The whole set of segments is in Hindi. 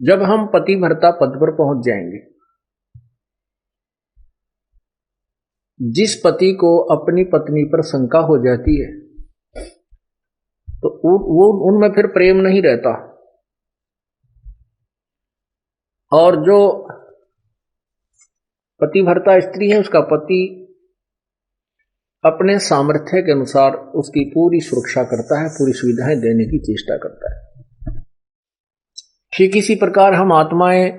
जब हम पतिव्रता पद पर पहुंच जाएंगे, जिस पति को अपनी पत्नी पर शंका हो जाती है तो वो उनमें फिर प्रेम नहीं रहता, और जो पतिव्रता स्त्री है उसका पति अपने सामर्थ्य के अनुसार उसकी पूरी सुरक्षा करता है, पूरी सुविधाएं देने की चेष्टा करता है। ठीक इसी प्रकार हम आत्माएं,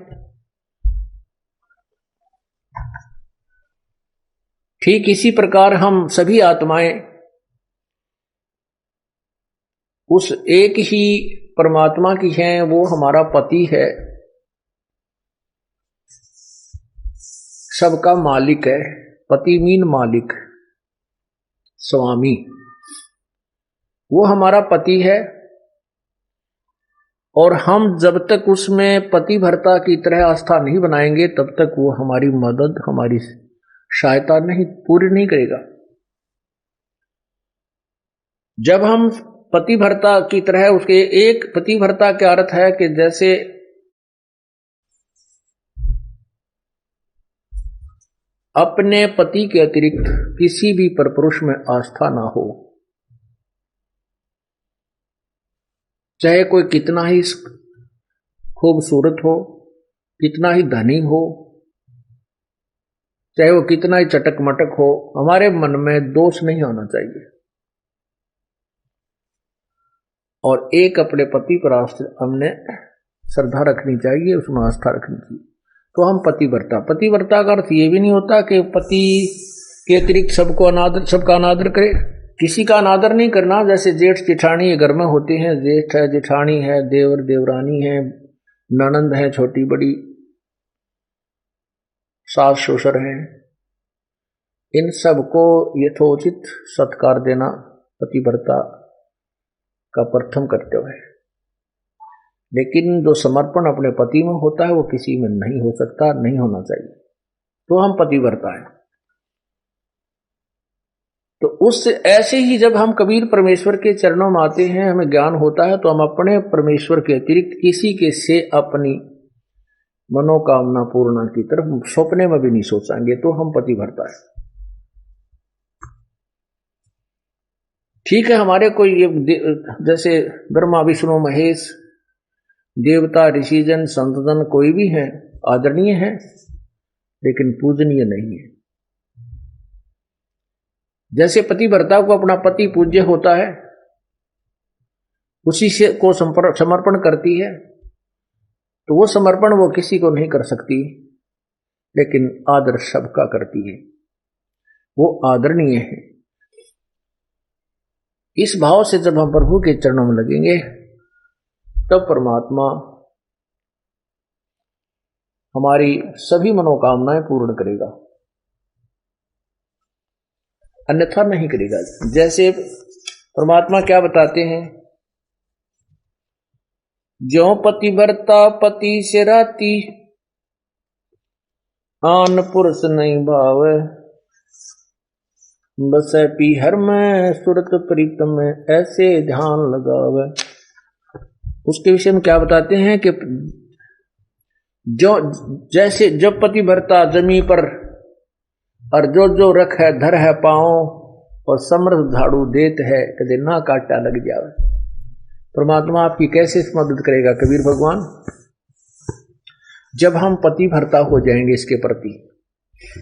ठीक इसी प्रकार हम सभी आत्माएं उस एक ही परमात्मा की हैं, वो हमारा पति है, सबका मालिक है। पति मीन मालिक, स्वामी, वो हमारा पति है। और हम जब तक उसमें पतिव्रता की तरह आस्था नहीं बनाएंगे तब तक वो हमारी मदद, हमारी सहायता नहीं पूरी नहीं करेगा। जब हम पतिव्रता की तरह उसके, एक पतिव्रता का अर्थ है कि जैसे अपने पति के अतिरिक्त किसी भी परपुरुष में आस्था ना हो, चाहे कोई कितना ही खूबसूरत हो, कितना ही धनी हो, चाहे वो कितना ही चटक मटक हो, हमारे मन में दोष नहीं होना चाहिए। और एक अपने पति पर हमने श्रद्धा रखनी चाहिए, उसमें आस्था रखनी चाहिए। तो हम पतिव्रता, पतिव्रता का अर्थ ये भी नहीं होता कि पति के अतिरिक्त सबको अनादर, सबका अनादर करे, किसी का अनादर नहीं करना। जैसे जेठ जेठानी घर में होते हैं, जेठ है, जेठानी है, देवर देवरानी है, ननंद है छोटी बड़ी, सास ससुर है, इन सबको यथोचित सत्कार देना पतिव्रता का प्रथम कर्तव्य है। लेकिन जो समर्पण अपने पति में होता है वो किसी में नहीं हो सकता, नहीं होना चाहिए। तो हम पतिव्रता हैं। तो उस ऐसे ही जब हम कबीर परमेश्वर के चरणों में आते हैं, हमें ज्ञान होता है, तो हम अपने परमेश्वर के अतिरिक्त किसी के से अपनी मनोकामना पूर्ण की तरफ सपने में भी नहीं सोचेंगे, तो हम पतिव्रता है। ठीक है, हमारे कोई जैसे ब्रह्मा विष्णु महेश, देवता ऋषिजन संतजन कोई भी है, आदरणीय है, लेकिन पूजनीय नहीं है। जैसे पतिव्रता को अपना पति पूज्य होता है, उसी से को समर्पण करती है, तो वो समर्पण वो किसी को नहीं कर सकती, लेकिन आदर सबका करती है, वो आदरणीय है। इस भाव से जब हम प्रभु के चरणों में लगेंगे तब परमात्मा हमारी सभी मनोकामनाएं पूर्ण करेगा, अन्यथा नहीं करेगा। जैसे परमात्मा क्या बताते हैं, ज्यों पतिव्रता पति से राती, आन पुरुष नहीं भावे, बसे पीहर में सुरत प्रीतम में, ऐसे ध्यान लगावे। उसके विषय में क्या बताते हैं कि जो जैसे जब पतिव्रता जमी पर और जो जो रख है धर है पाओ, और समर्थ झाड़ू देत है कदे ना काटा लग जावे। परमात्मा आपकी कैसे मदद करेगा कबीर भगवान? जब हम पतिव्रता हो जाएंगे इसके प्रति,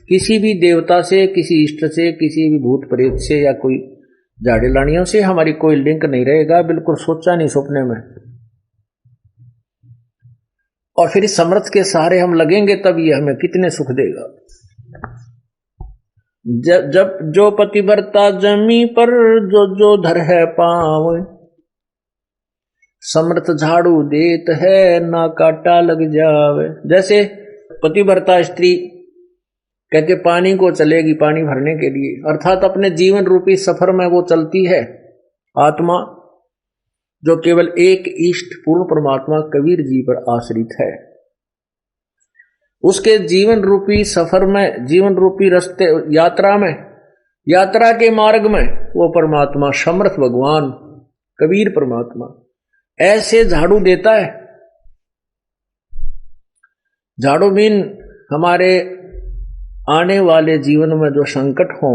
किसी भी देवता से, किसी इष्ट से, किसी भी भूत प्रेत से या कोई झाड़ी लानियों से हमारी कोई लिंक नहीं रहेगा, बिल्कुल सोचा नहीं सपने में। और फिर इस समर्थ के सहारे हम लगेंगे तब ये हमें कितने सुख देगा। जब जो पतिव्रता जमी पर जो जो धर है पाँव, समर्थ झाड़ू देत है ना काटा लग जावे। जैसे पतिव्रता स्त्री कहते पानी को चलेगी पानी भरने के लिए, अर्थात अपने जीवन रूपी सफर में वो चलती है। आत्मा जो केवल एक इष्ट पूर्ण परमात्मा कबीर जी पर आश्रित है, उसके जीवन रूपी सफर में, जीवन रूपी रास्ते, यात्रा में, यात्रा के मार्ग में वो परमात्मा समर्थ भगवान कबीर परमात्मा ऐसे झाड़ू देता है झाड़ू बीन हमारे आने वाले जीवन में जो संकट हो,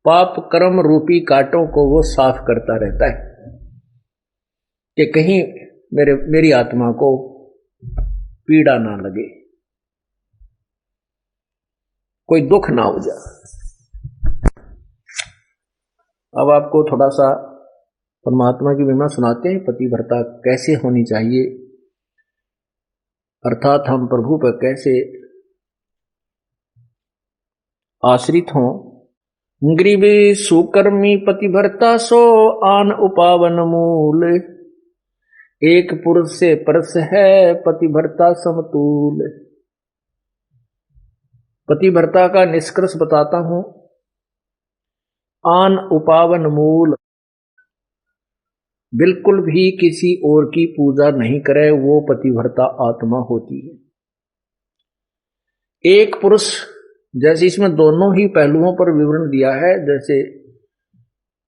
पाप कर्म रूपी कांटों को वो साफ करता रहता है कि कहीं मेरी आत्मा को पीड़ा ना लगे, कोई दुख ना हो जाए। अब आपको थोड़ा सा परमात्मा की महिमा सुनाते हैं, पतिव्रता कैसे होनी चाहिए, अर्थात हम प्रभु पर कैसे आश्रित हों। ग्रीवे सुकर्मी पतिव्रता सो आन उपावन मूल, एक पुरुष से परस है पतिव्रता समतूल। पतिव्रता का निष्कर्ष बताता हूं। आन उपावन मूल, बिल्कुल भी किसी और की पूजा नहीं करे, वो पतिव्रता आत्मा होती है। एक पुरुष, जैसे इसमें दोनों ही पहलुओं पर विवरण दिया है, जैसे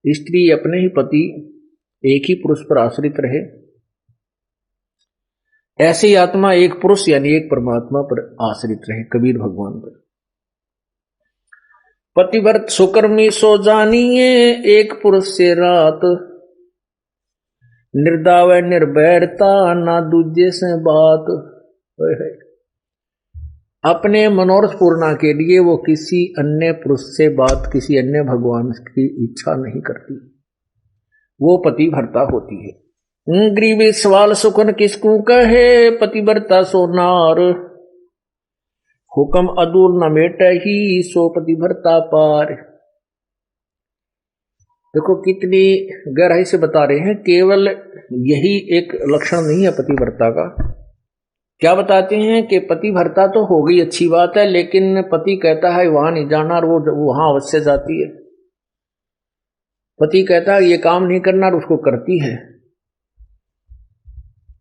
स्त्री अपने ही पति एक ही पुरुष पर आश्रित रहे, ऐसे ही आत्मा एक पुरुष यानी एक परमात्मा पर आश्रित रहे, कबीर भगवान पर। पतिव्रत सुकर्मी सो जानिए, एक पुरुष से रात, निर्दाव निर्भयता ना दूजे से बात। अपने मनोरथ पूर्णा के लिए वो किसी अन्य पुरुष से बात, किसी अन्य भगवान की इच्छा नहीं करती, वो पतिव्रता होती है। ग्रीवी सवाल सुखन किसको कहे, पतिव्रता सो नार, हुक्म अदूर न मेट ही सो पतिव्रता पार। देखो कितनी गहराई से बता रहे हैं, केवल यही एक लक्षण नहीं है पतिव्रता का। क्या बताते हैं कि पतिव्रता तो हो गई, अच्छी बात है, लेकिन पति कहता है वहां नहीं जाना और वो वहां अवश्य जाती है। पति कहता है ये काम नहीं करना और उसको करती है,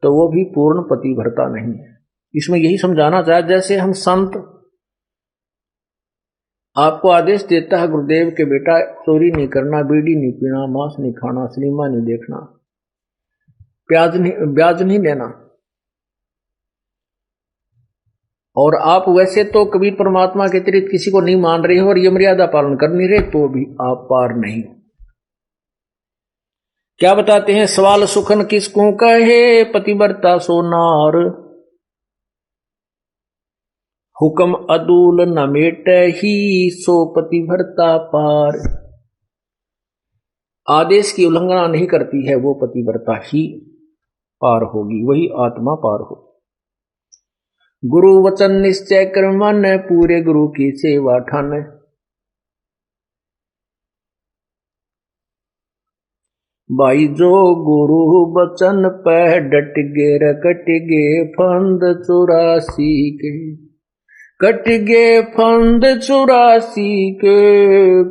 तो वो भी पूर्ण पतिव्रता नहीं है। इसमें यही समझाना चाहे, जैसे हम संत आपको आदेश देता है गुरुदेव के बेटा चोरी नहीं करना, बीड़ी नहीं पीना, मांस नहीं खाना, सिनेमा नहीं देखना, ब्याज नहीं लेना, और आप वैसे तो कबीर परमात्मा के अतिरिक्त किसी को नहीं मान रहे हो और ये मर्यादा पालन कर नहीं रहे, तो भी आप पार नहीं। क्या बताते हैं, सवाल सुखन किसको कहे, पतिव्रता सो नार, हुक्म अदूल न मेट ही सो पतिव्रता पार। आदेश की उल्लंघना नहीं करती है वो पतिव्रता ही पार होगी, वही आत्मा पार होगी। गुरु वचन निश्चय कर मन, पूरे गुरु की सेवा ठान, भाई जो गुरु वचन पे डट गे रकट गे फंद 84 के, कट गे फंद 84 के,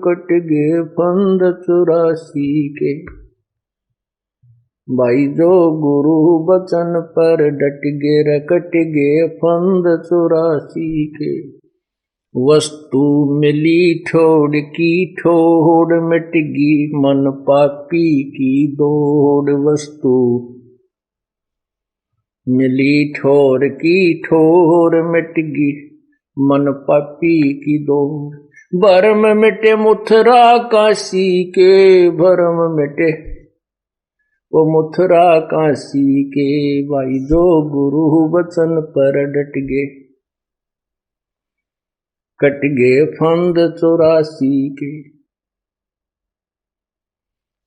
कट गे फंद 84 के। भाई जो गुरु बचन पर डट गे रकट गे फंद 84 के। वस्तु मिली ठोड़ की ठोड़, मिट गी मन पापी की दौड़। वस्तु मिली ठोर की ठोर, मिट गी मन पापी की दौड़। भरम मिटे मुथरा काशी के, भरम मिटे वो मुथरा काशी के। भाई जो गुरु वचन पर डट गे, कट गे फंद 84 के।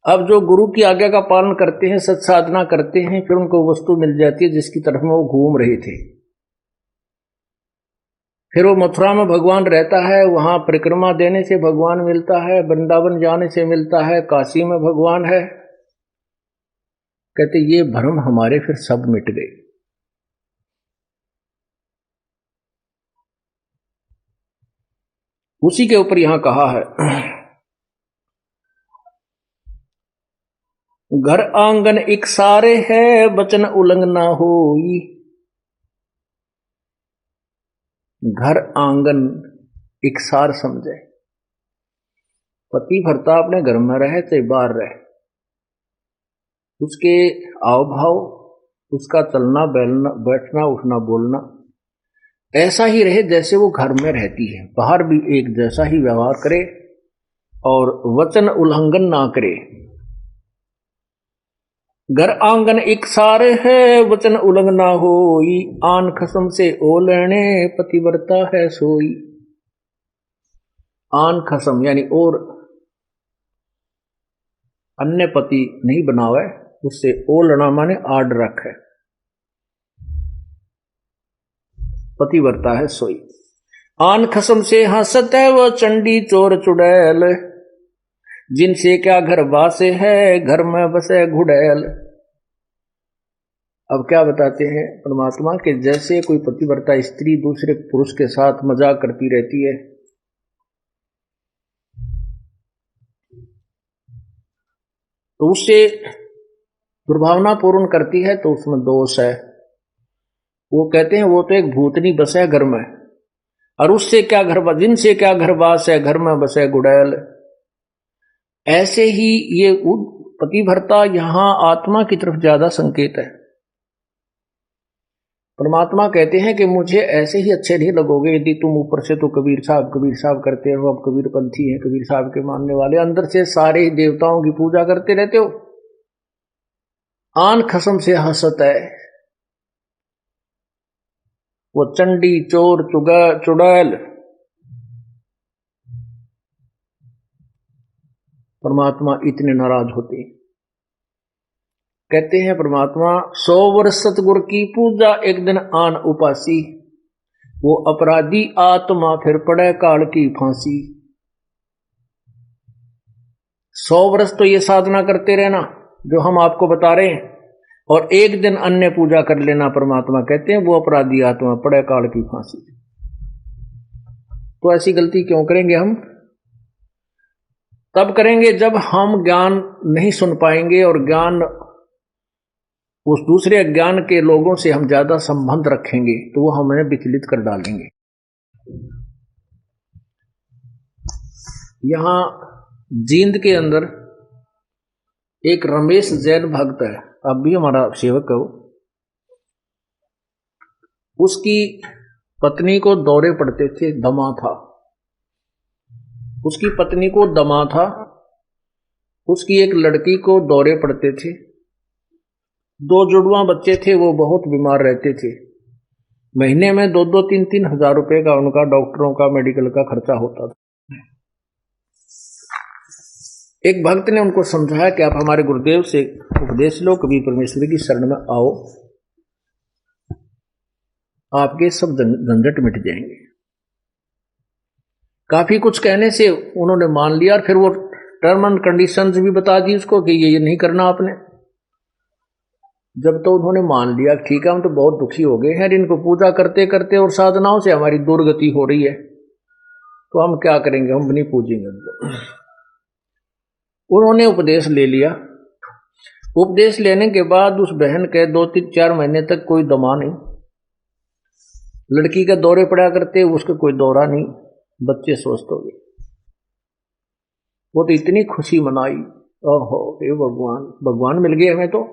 अब जो गुरु की आज्ञा का पालन करते हैं, सत साधना करते हैं, फिर उनको वस्तु मिल जाती है जिसकी तरफ में वो घूम रहे थे। फिर वो मथुरा में भगवान रहता है, वहां परिक्रमा देने से भगवान मिलता है, वृंदावन जाने से मिलता है, काशी में भगवान है। कहते ये भ्रम हमारे फिर सब मिट गए। उसी के ऊपर यहां कहा है, घर आंगन एक सारे है, बचन उल्लंघना होई। घर आंगन एक सार समझे, पति भरता अपने घर में रहे चाहे बाहर रहे, उसके आव भाव, उसका चलना बैठना, उठना बोलना, ऐसा ही रहे जैसे वो घर में रहती है, बाहर भी एक जैसा ही व्यवहार करे और वचन उल्लंघन ना करे। घर आंगन एक सारे है, वचन उल्लंघन ना होई, आन खसम से ओलने पतिव्रता है सोई। आन खसम यानी और अन्य पति नहीं बनावे, उससे ओलना माने आड रखे, पतिव्रता है सोई। आन खसम से हंसत है वो चंडी चोर चुड़ैल, जिनसे क्या घर बासे है, घर में बसे घुड़ैल। अब क्या बताते हैं परमात्मा के, जैसे कोई पतिव्रता स्त्री दूसरे पुरुष के साथ मजाक करती रहती है, तो उससे दुर्भावना पूर्ण करती है, तो उसमें दोष है। वो कहते हैं वो तो एक भूतनी बस है घर में, और उससे क्या घर, जिनसे क्या घर बास है, घर में बसे गुड़ैल। ऐसे ही ये पतिव्रता यहां आत्मा की तरफ ज्यादा संकेत है। परमात्मा कहते हैं कि मुझे ऐसे ही अच्छे नहीं लगोगे यदि तुम ऊपर से तो कबीर साहब करते हो, अब कबीर पंथी हैं, कबीर साहब के मानने वाले, अंदर से सारे देवताओं की पूजा करते रहते हो। आन खसम से हंसत है वो चंडी चोर चुड़ैल। परमात्मा इतने नाराज होते, कहते हैं परमात्मा 100 वर्ष सतगुरु की पूजा एक दिन आन उपासी, वो अपराधी आत्मा फिर पड़े काल की फांसी। 100 वर्ष तो ये साधना करते रहना जो हम आपको बता रहे हैं, और एक दिन अन्य पूजा कर लेना, परमात्मा कहते हैं वो अपराधी आत्मा पड़े काल की फांसी। तो ऐसी गलती क्यों करेंगे हम? तब करेंगे जब हम ज्ञान नहीं सुन पाएंगे, और ज्ञान उस दूसरे अज्ञान के लोगों से हम ज्यादा संबंध रखेंगे, तो वो हमें विचलित कर डालेंगे। यहां जींद के अंदर एक रमेश जैन भक्त है, अब भी हमारा सेवक है। उसकी पत्नी को दौरे पड़ते थे, दमा था, उसकी पत्नी को दमा था, उसकी एक लड़की को दौरे पड़ते थे, 2 जुड़वा बच्चे थे, वो बहुत बीमार रहते थे। महीने में 2-2, 3-3 हजार रुपए का उनका डॉक्टरों का मेडिकल का खर्चा होता था। एक भक्त ने उनको समझाया कि आप हमारे गुरुदेव से उपदेश लो, कभी परमेश्वर की शरण में आओ, आपके सब झंझट मिट जाएंगे। काफी कुछ कहने से उन्होंने मान लिया, और फिर वो टर्म एंड कंडीशंस भी बता दी उसको कि ये नहीं करना आपने। जब तो उन्होंने मान लिया ठीक है, हम तो बहुत दुखी हो गए हैं इनको पूजा करते करते, और साधनाओं से हमारी दुर्गति हो रही है, तो हम क्या करेंगे, हम नहीं पूजेंगे उनको। उन्होंने उपदेश ले लिया। उपदेश लेने के बाद उस बहन के 2-3-4 महीने तक कोई दमा नहीं, लड़की के दौरे पड़ा करते, उसका कोई दौरा नहीं, बच्चे स्वस्थ हो गए। वो तो इतनी खुशी मनाई, ओहो हे भगवान, भगवान मिल गए हमें। तो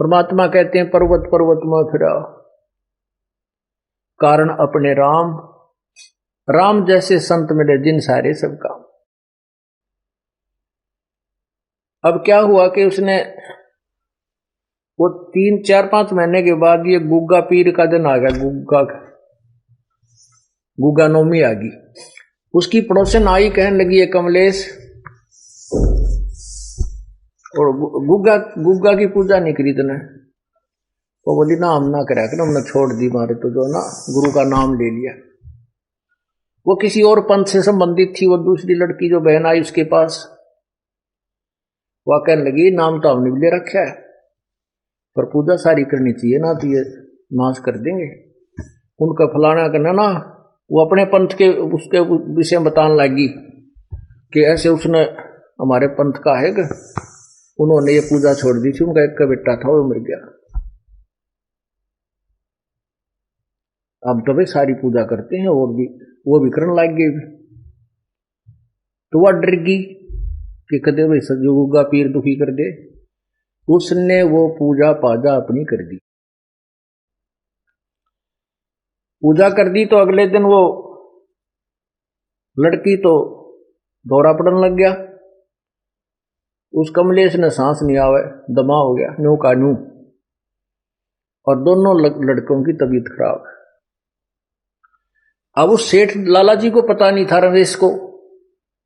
परमात्मा कहते हैं पर्वत पर्वत में फिरा, कारण अपने राम, राम जैसे संत मिले जिन सारे सब काम। अब क्या हुआ कि उसने वो 3-4-5 महीने के बाद ये गुग्गा पीर का दिन आ गया, गुग्गा नौमी आ गई। उसकी पड़ोसन आई, कहने लगी है कमलेश, और गुग्गा की पूजा नहीं करी तने। वो बोली ना हम ना करा कर, हमने छोड़ दी, मारे तो जो ना गुरु का नाम ले लिया। वो किसी और पंथ से संबंधित थी, वो दूसरी लड़की जो बहन आई उसके पास, वह कहने लगी नाम तो हमने भी ले रखा है, पर पूजा सारी करनी चाहिए ना, तो ये नाश कर देंगे। उनका फलाना करना ना, वो अपने पंथ के उसके विषय में बताने लगी कि ऐसे उसने हमारे पंथ का है कि उन्होंने ये पूजा छोड़ दी थी, उनका एक का बेटा था वो मर गया, अब तो भाई सारी पूजा करते हैं, और भी वो भी करने लग गए। तो वह डर गई कि कदे भाई सजोगा पीर दुखी कर दे, उसने वो पूजा पाजा अपनी कर दी। पूजा कर दी तो अगले दिन वो लड़की तो दौरा पड़ने लग गया। उस कमलेश ने सांस नहीं आवे, दमा हो गया न्यू का न्यू, और दोनों लड़कों की तबीयत खराब। अब उस सेठ लाला जी को पता नहीं था रमेश को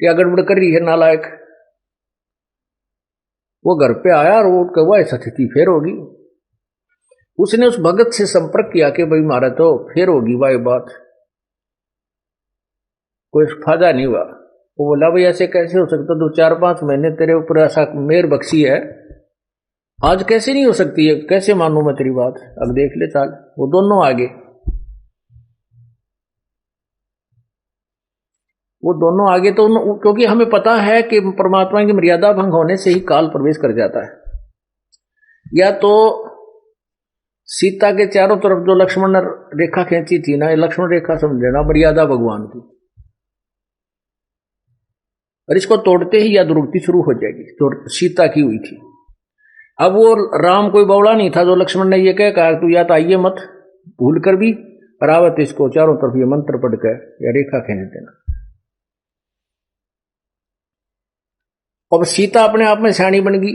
क्या गड़बड़ कर रही है नालायक। वो घर पे आया और वो कहा ऐसा स्थिति फिर होगी। उसने उस भगत से संपर्क किया कि भाई मारा तो फिर होगी भाई बात, कोई फायदा नहीं हुआ। वो बोला भाई ऐसे कैसे हो सकता, 2-4-5 महीने तेरे ऊपर ऐसा मेहर बख्शी है, आज कैसे नहीं हो सकती है, कैसे मानूं मैं तेरी बात, अब देख ले चाल। वो दोनों आगे, वो दोनों आगे तो क्योंकि हमें पता है कि परमात्मा की मर्यादा भंग होने से ही काल प्रवेश कर जाता है। या तो सीता के चारों तरफ जो लक्ष्मण ने रेखा खींची थी ना, ये लक्ष्मण रेखा समझ लेना मर्यादा भगवान की, और इसको तोड़ते ही या दुर्गति शुरू हो जाएगी, तो सीता की हुई थी। अब वो राम कोई बौड़ा नहीं था जो लक्ष्मण ने ये कहा तू या तो आइए मत भूल कर भी, रावत इसको चारों तरफ ये मंत्र पढ़ कर या रेखा खींच देना। अब सीता अपने आप में सियाणी बन गई।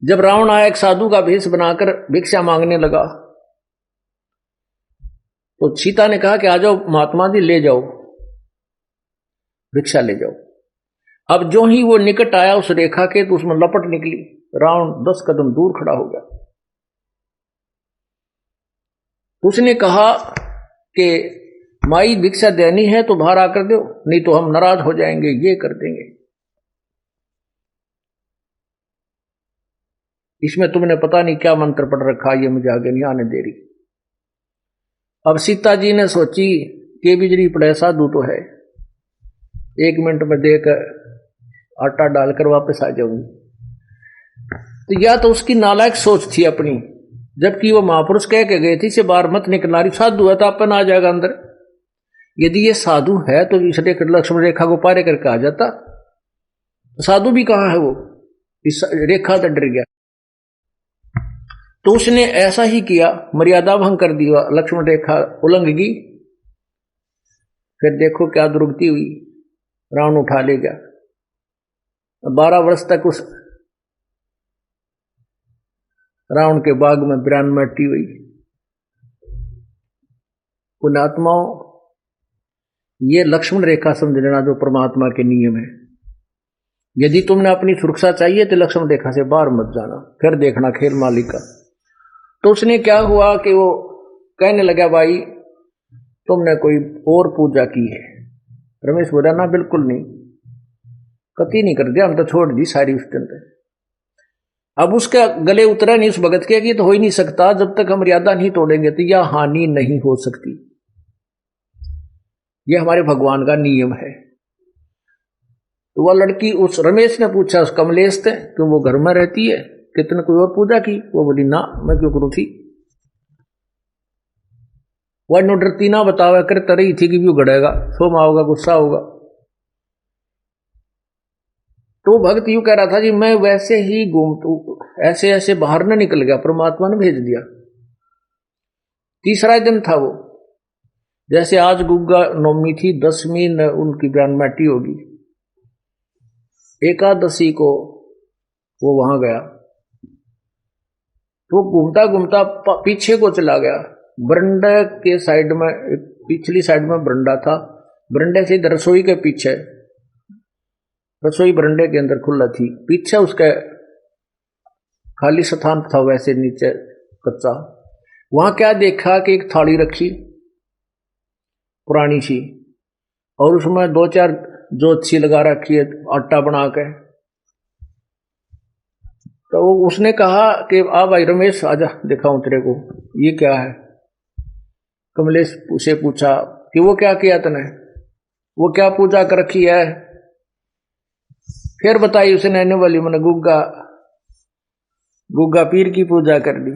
जब रावण आया एक साधु का भेष बनाकर भिक्षा मांगने लगा, तो सीता ने कहा कि आ जाओ महात्मा जी, ले जाओ भिक्षा ले जाओ। अब जो ही वो निकट आया उस रेखा के, तो उसमें लपट निकली, रावण 10 कदम दूर खड़ा हो गया। उसने कहा कि माई भिक्षा देनी है तो बाहर आकर दो, नहीं तो हम नाराज हो जाएंगे, ये कर देंगे। इसमें तुमने पता नहीं क्या मंत्र पढ़ रखा, ये मुझे आगे नहीं आने दे रही। अब सीता जी ने सोची कि बिजली पड़े साधु तो है, 1 मिनट में देकर आटा डालकर वापस आ जाऊंगी। तो या तो उसकी नालायक सोच थी अपनी, जबकि वो महापुरुष कह के गए थे से बाहर मत निकलना, रही साधु है तो अपन आ जाएगा अंदर। यदि ये साधु है तो इस लक्ष्मण रेखा को पारे करके आ जाता। साधु भी कहां है वो, इस रेखा से डर गया। तो उसने ऐसा ही किया, मर्यादा भंग कर दिया, लक्ष्मण रेखा उल्लंघ गई। फिर देखो क्या दुर्गति हुई, रावण उठा ले गया। 12 वर्ष तक उस रावण के बाग में विरानमट्टी हुई। पुण्यात्माओं, ये लक्ष्मण रेखा समझ लेना जो परमात्मा के नियम है। यदि तुमने अपनी सुरक्षा चाहिए तो लक्ष्मण रेखा से बाहर मत जाना, फिर देखना खेल मालिक का। तो उसने क्या हुआ कि वो कहने लगा भाई तुमने कोई और पूजा की है। रमेश बोला ना बिल्कुल नहीं, कति नहीं कर दिया, हम तो छोड़ दी सारी उस दिन। अब उसके गले उतरा नहीं उस भगत के कि तो हो ही नहीं सकता, जब तक हम मर्यादा नहीं तोड़ेंगे तो यह हानि नहीं हो सकती, यह हमारे भगवान का नियम है। तो वह लड़की उस रमेश ने पूछा उस कमलेश से, क्यों वो घर में रहती है, कितने कोई और पूजा की? वो बोली ना, मैं क्यों करूँ थी। वह नो डरती ना बतावा कर तरही थी कि क्यों गड़ेगा, सोमा होगा, गुस्सा होगा। तो भक्त यूं कह रहा था जी मैं वैसे ही घूमतू ऐसे ऐसे बाहर न निकल गया, परमात्मा ने भेज दिया। तीसरा दिन था वो, जैसे आज गुग्गा नवमी थी, 10वीं उनकी ब्रह्मटी होगी, एकादशी को वो वहां गया। तो घूमता घूमता पीछे को चला गया, बरंडे के साइड में, पिछली साइड में बरंडा था, बरंडे से रसोई के पीछे, रसोई बरंडे के अंदर खुला थी, पीछे उसके खाली स्थान था, वैसे नीचे कच्चा। वहां क्या देखा कि एक थाली रखी पुरानी सी, और उसमें 2-4 जोत सी लगा रखी है आटा बना के। तो उसने कहा कि आ भाई रमेश आजा दिखाऊं तेरे को, ये क्या है। कमलेश से पूछा कि वो क्या किया तने, वो क्या पूजा कर रखी है। फिर बताई उसने, आने वाली मैंने गुग्गा पीर की पूजा कर दी।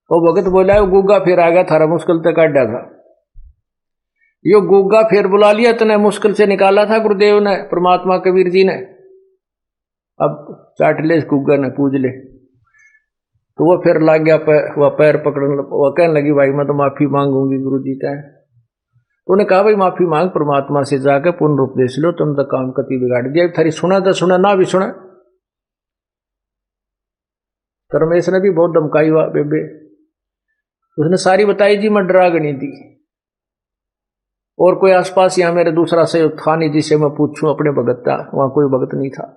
वो भगत बोला वो गुग्गा फिर आ गया, थारा मुश्किल से काटा था। यो गुग्गा फिर बुला लिया तने, मुश्किल से निकाला था गुरुदेव ने, परमात्मा कबीर जी ने। अब चाट ले इस गुग्गा ने, पूज ले। तो वो फिर लग गया वह पैर पकड़ने, वह कहने लगी भाई मैं तो माफी मांगूंगी गुरुजी का। तो उन्हें कहा भाई माफी मांग परमात्मा से जाकर पूर्ण उपदेश लो, तुम तो काम कति बिगाड़ दिया, थारी सुना तो सुना ना भी सुना। तो रमेश ने भी बहुत धमकाई हुआ बेबे, उसने सारी बताई जी मैं डरागनी थी और कोई आसपास यहाँ मेरे दूसरा सहयोग था नहीं जिसे मैं पूछूं अपने भगत का, वहां कोई भगत नहीं था।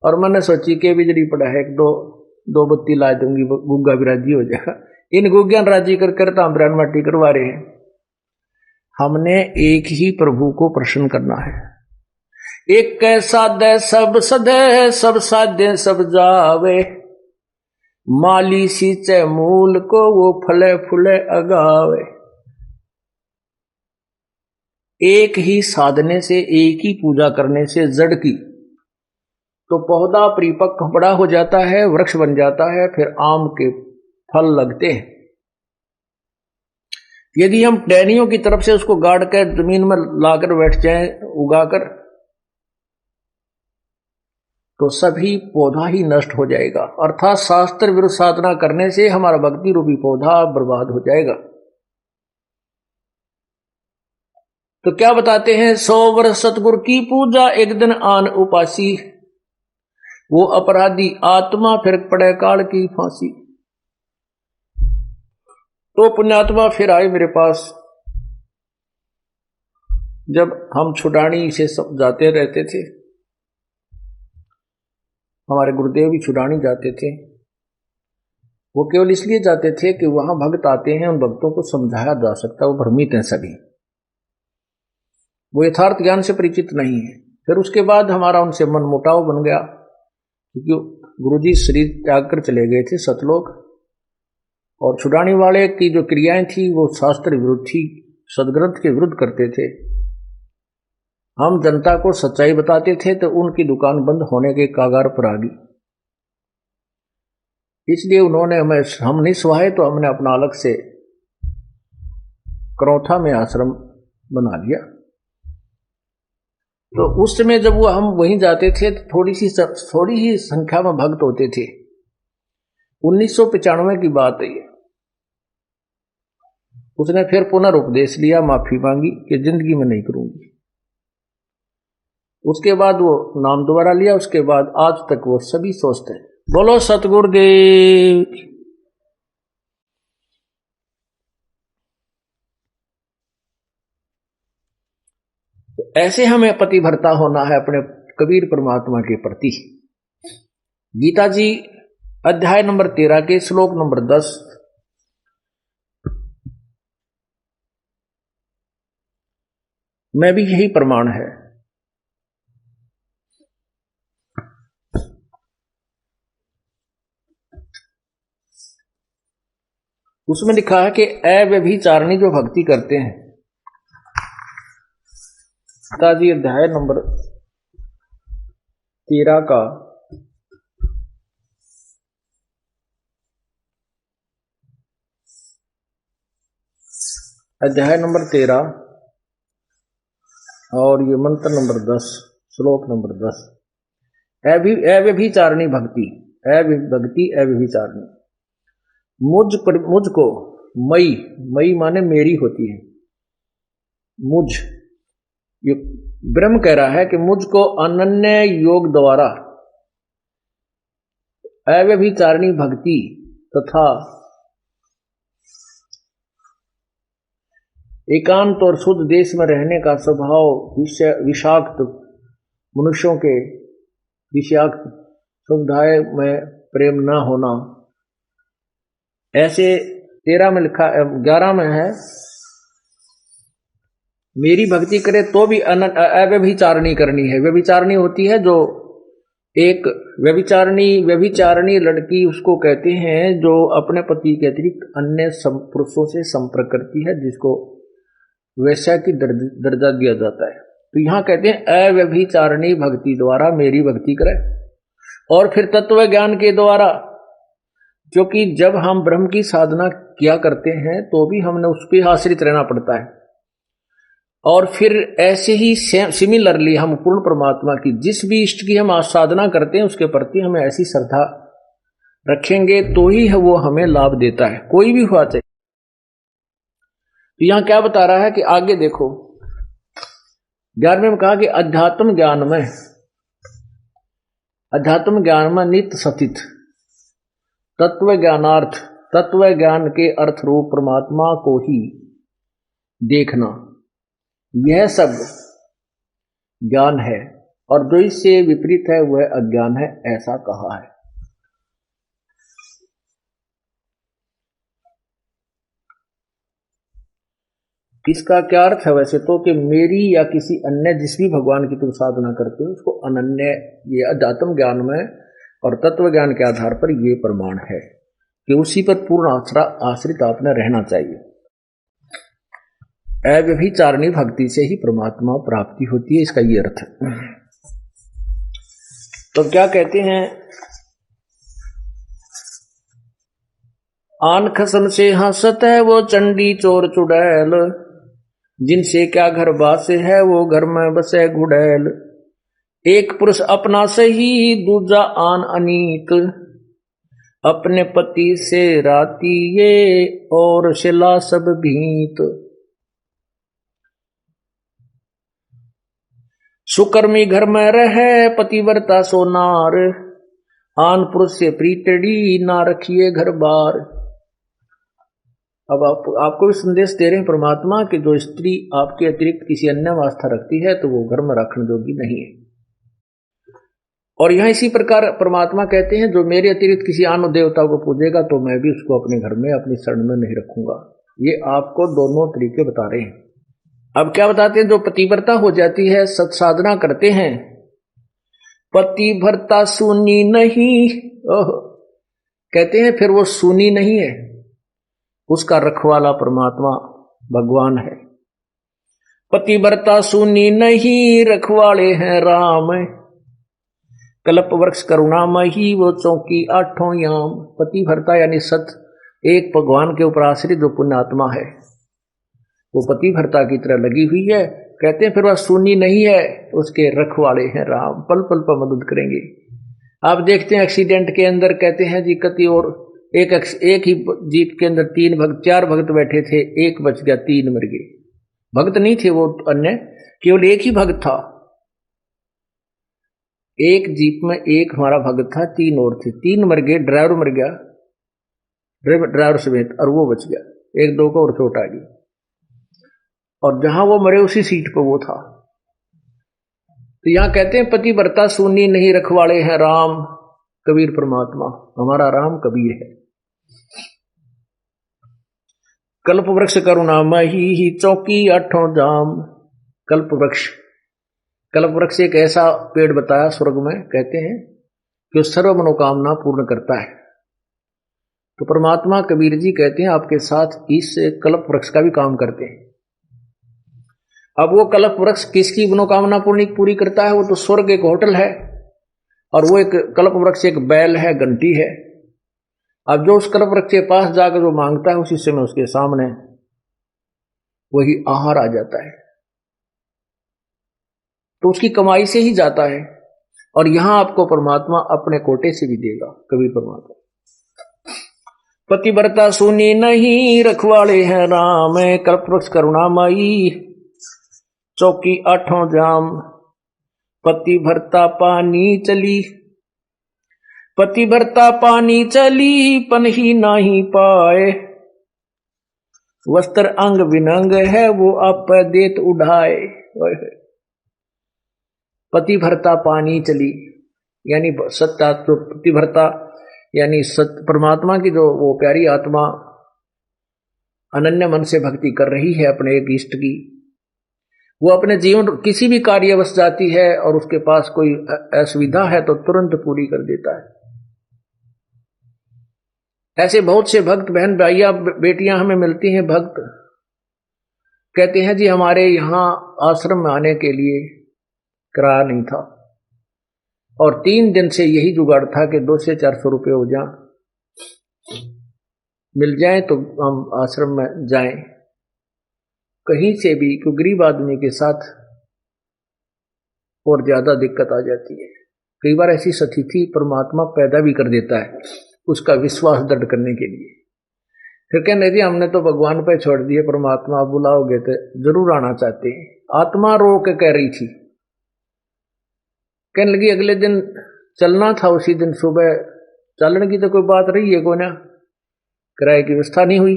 और मैंने सोची कि बिजली पड़ा है, एक दो बत्ती ला दूंगी, गुग्गा भी राजी हो जाएगा। इन गुग्गियान राजी कर तांबरान माटी करवा रहे हैं। हमने एक ही प्रभु को प्रसन्न करना है। एक साधे सब सदे, सब साधे सब जावे, माली सींचे मूल को वो फले फूले अगावे। एक ही साधने से, एक ही पूजा करने से जड़ की तो पौधा परिपक्व बड़ा हो जाता है, वृक्ष बन जाता है, फिर आम के फल लगते हैं। यदि हम टहनियों की तरफ से उसको गाड़ कर जमीन में लाकर बैठ जाएं उगाकर, तो सभी पौधा ही नष्ट हो जाएगा। अर्थात शास्त्र विरुद्ध साधना करने से हमारा भक्ति रूपी पौधा बर्बाद हो जाएगा। तो क्या बताते हैं, 100 वर्ष सतगुरु की पूजा, एक दिन आन उपासी, वो अपराधी आत्मा फिर पड़े काल की फांसी। तो पुण्यात्मा फिर आए मेरे पास। जब हम छुड़ानी से जाते रहते थे, हमारे गुरुदेव भी छुड़ानी जाते थे, वो केवल इसलिए जाते थे कि वहां भक्त आते हैं, उन भक्तों को समझाया जा सकता, वो भ्रमित हैं सभी, वो यथार्थ ज्ञान से परिचित नहीं है। फिर उसके बाद हमारा उनसे मन मुटाव बन गया, क्योंकि गुरुजी शरीर त्याग कर चले गए थे सतलोक, और छुड़ाने वाले की जो क्रियाएं थी वो शास्त्र विरुद्ध थी, सदग्रंथ के विरुद्ध करते थे। हम जनता को सच्चाई बताते थे तो उनकी दुकान बंद होने के कागार पर आ गई। इसलिए उन्होंने हम नहीं सुहाए तो हमने अपना अलग से करौथा में आश्रम बना लिया। तो उस समय जब वो हम वहीं जाते थे तो थोड़ी ही संख्या में भक्त होते थे। 1995 की बात है ये। उसने फिर पुनर्उपदेश लिया, माफी मांगी कि जिंदगी में नहीं करूंगी। उसके बाद वो नाम दोबारा लिया, उसके बाद आज तक वो सभी स्वस्थ हैं। बोलो सतगुरुदेव। तो ऐसे हमें पतिव्रता होना है अपने कबीर परमात्मा के प्रति। गीता जी अध्याय नंबर 13 के श्लोक नंबर 10, में भी यही प्रमाण है। उसमें लिखा है कि अव्यभिचारिणी जो भक्ति करते हैं, गीता जी अध्याय नंबर 13 का अध्याय नंबर 13 और ये मंत्र नंबर 10, श्लोक नंबर 10, अव्यभिचारिणी भक्ति, अव्यभिचारिणी। मुझको मई माने मेरी होती है, मुझ, ये ब्रह्म कह रहा है कि मुझको अनन्य योग द्वारा अव्यभिचारिणी भक्ति तथा एकांत और शुद्ध देश में रहने का स्वभाव विषाक्त मनुष्यों के विषाक्त समुदाय में प्रेम न होना, ऐसे 13 में लिखा, 11 में है मेरी भक्ति करे तो भी अव्यभिचारिणी करनी है। व्यभिचारिणी होती है जो एक व्यभिचारिणी लड़की उसको कहते हैं जो अपने पति के अतिरिक्त अन्य पुरुषों से संपर्क करती है, जिसको वैश्या की दर्जा दिया जाता है। तो यहां कहते हैं अव्यभिचारिणी भक्ति द्वारा मेरी भक्ति करे। और फिर तत्व ज्ञान के द्वारा, क्योंकि जब हम ब्रह्म की साधना किया करते हैं तो भी हमने उस पर आश्रित रहना पड़ता है। और फिर ऐसे ही सिमिलरली हम पूर्ण परमात्मा की जिस भी इष्ट की हम साधना करते हैं उसके प्रति हमें ऐसी श्रद्धा रखेंगे तो ही वो हमें लाभ देता है, कोई भी हुआ चाहिए। तो यहां क्या बता रहा है कि आगे देखो 11वें में कहा कि अध्यात्म ज्ञान में नित्य सतित तत्व ज्ञानार्थ, तत्व ज्ञान के अर्थ रूप परमात्मा को ही देखना, यह सब ज्ञान है, और जो इससे विपरीत है वह अज्ञान है, ऐसा कहा है। इसका क्या अर्थ है वैसे तो कि मेरी या किसी अन्य जिस भी भगवान की तुम साधना करते हो उसको अनन्य, ये अध्यात्म ज्ञान में और तत्व ज्ञान के आधार पर ये प्रमाण है कि उसी पर पूर्ण आश्रित आपने रहना चाहिए। अव्यभिचारिणी भक्ति से ही परमात्मा प्राप्ति होती है, इसका ये अर्थ है। तो क्या कहते हैं, आन खसम से हंसत है वो चंडी चोर चुड़ैल, जिनसे क्या घर बास है वो घर में बसे घुड़ैल। एक पुरुष अपना सही दूजा आन अनीत, अपने पति से राती ये और शिला सब भीत। सुकर्मी घर में रहे पतिव्रता सोनार, आन पुरुष से प्रीतड़ी ना रखिए घर बार। अब आपको भी संदेश दे रहे हैं परमात्मा कि जो स्त्री आपके अतिरिक्त किसी अन्य आस्था रखती है तो वो घर में रखने योग्य नहीं है। और यहां इसी प्रकार परमात्मा कहते हैं जो मेरे अतिरिक्त किसी अन्य देवता को पूजेगा तो मैं भी उसको अपने घर में अपनी शरण में नहीं रखूंगा। ये आपको दोनों तरीके बता रहे हैं। अब क्या बताते हैं, जो पतिव्रता हो जाती है, सत्साधना करते हैं, पतिव्रता सुनी नहीं, कहते हैं फिर वो सुनी नहीं है, उसका रखवाला परमात्मा भगवान है। पतिव्रता सुनी नहीं रखवाले हैं राम, कल्प वृक्ष करुणामयी वो चौकी आठों याम। पतिव्रता यानी सत एक भगवान के ऊपर आश्रित जो पुण्यात्मा है वो पतिव्रता की तरह लगी हुई है। कहते हैं फिर वह सुनी नहीं है, उसके रखवाले हैं राम, पल पल पर मदद करेंगे। आप देखते हैं एक्सीडेंट के अंदर कहते हैं जी कति और एक ही जीप के अंदर 4 भक्त बैठे थे, एक बच गया, 3 मर गए। भक्त नहीं थे वो अन्य, केवल एक ही भक्त था। एक जीप में एक हमारा भक्त था, 3 और थे, 3 मर गए, ड्राइवर मर गया, ड्राइवर समेत, और वो बच गया, 1-2 को और चोट आ गई। और जहां वो मरे उसी सीट पर वो था। तो यहां कहते हैं पतिव्रता सुनी नहीं रखवाले हैं राम, कबीर परमात्मा, हमारा राम कबीर है। कल्प वृक्ष करुणामयी ही चौकी आठों जाम। कल्प वृक्ष एक ऐसा पेड़ बताया स्वर्ग में, कहते हैं कि वो सर्व मनोकामना पूर्ण करता है। तो परमात्मा कबीर जी कहते हैं आपके साथ इस कल्प वृक्ष का भी काम करते हैं। अब वो कल्प वृक्ष किसकी मनोकामना पूरी करता है? वो तो स्वर्ग एक होटल है, और वो एक कल्प वृक्ष एक बैल है, घंटी है। अब जो उस कल्प वृक्ष के पास जाकर जो मांगता है उसी समय उसके सामने वही आहार आ जाता है, तो उसकी कमाई से ही जाता है। और यहां आपको परमात्मा अपने कोटे से भी देगा, कबीर परमात्मा। पतिव्रता सुनी नहीं रखवाले हैं राम, कल्प वृक्ष करुणामयी चौकी आठों जाम। पतिव्रता पानी चली पन ही नहीं पाए, वस्त्र अंग विनंग है वो आप देत उड़ाए। पतिव्रता पानी चली यानी सत्ता, तो पतिव्रता यानी सत्य परमात्मा की जो वो प्यारी आत्मा अनन्य मन से भक्ति कर रही है अपने एक इष्ट की, वो अपने जीवन किसी भी कार्यवश जाती है और उसके पास कोई असुविधा है तो तुरंत पूरी कर देता है। ऐसे बहुत से भक्त बहन भाइयां बेटियां हमें मिलती हैं, भक्त कहते हैं जी हमारे यहां आश्रम में आने के लिए किराया नहीं था, और 3 दिन से यही जुगाड़ था कि 200 से 400 रुपये हो मिल जाए तो हम आश्रम में जाएं, कहीं से भी, क्योंकि गरीब आदमी के साथ और ज्यादा दिक्कत आ जाती है। कई बार ऐसी स्थिति परमात्मा पैदा भी कर देता है। उसका विश्वास दृढ़ करने के लिए। फिर कहने लगी हमने तो भगवान पे छोड़ दिए, परमात्मा आप बुलाओगे तो जरूर आना चाहते हैं। आत्मा रो के कह रही थी। कहने लगी अगले दिन चलना था, उसी दिन सुबह चलने की तो कोई बात रही है को ना, किराए की व्यवस्था नहीं हुई।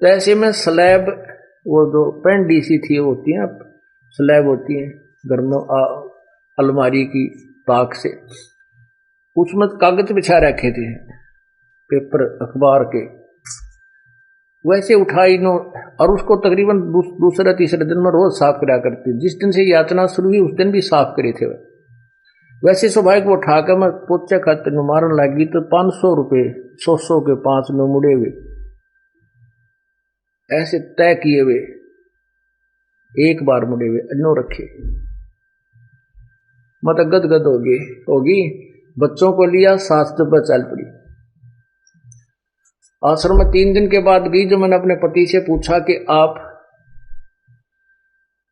तो ऐसे में स्लैब, वो जो पेंडी सी थी होती है, स्लैब होती है घर में अलमारी की ताक से, उसमें कागज बिछा रखे थे पेपर अखबार के, वैसे उठाई नो, और उसको तकरीबन दूसरे तीसरे दिन में रोज साफ करा करती। जिस दिन से यातना शुरू हुई उस दिन भी साफ करे थे वैसे स्वाभाविक वो उठाकर मैं पोचे खाते में मारन लगी तो 500 रुपये 100 के 5 में मुड़े हुए ऐसे तय किए हुए, एक बार मुड़े हुए अन्नो रखे। मत गदगद होगी। बच्चों को लिया, सास पर चल पड़ी। आश्रम में 3 दिन के बाद गई, जो मैंने अपने पति से पूछा कि आप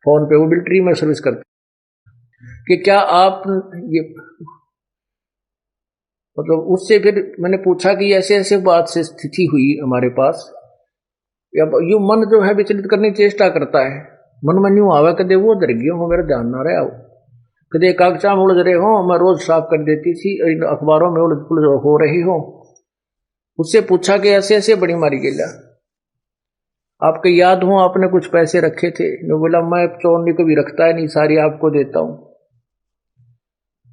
फोन पे वो मिलिट्री में सर्विस करते कि क्या आप ये, मतलब उससे फिर मैंने पूछा कि ऐसे ऐसे बात से स्थिति हुई हमारे पास, यू मन जो है विचलित करने की चेष्टा करता है, मन में न्यू आवा कदे वो डर गया हो, मेरा ध्यान ना रहा हो, कदे कागजा में उलझ रहे हो, मैं रोज साफ कर देती थी, अखबारों में उलझ पुलझ हो रही हो। उससे पूछा कि ऐसे ऐसे बड़ी मारी गेला, आपके याद हो आपने कुछ पैसे रखे थे? मैं बोला मैं चोरनी को भी रखता है नहीं, सारी आपको देता हूं।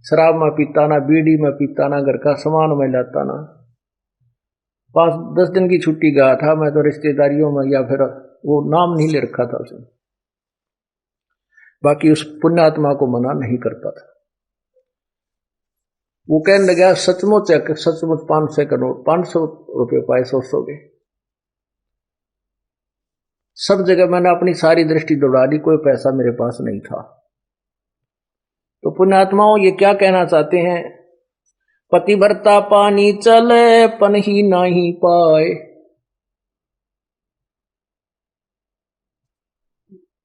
शराब में पीता ना, बीड़ी में पीता ना, घर का सामान में लाता ना। 5-10 दिन की छुट्टी गया था मैं तो रिश्तेदारियों में, या फिर वो नाम नहीं ले रखा था उसने, बाकी उस पुण्यात्मा को मना नहीं करता था। वो कहने लगा सचमुच 500 रुपये पाए 100 के। सब जगह मैंने अपनी सारी दृष्टि दौड़ा दी, कोई पैसा मेरे पास नहीं था। तो पुण्यात्माओं ये क्या कहना चाहते हैं? पतिव्रता पानी चले पन ही नहीं पाए।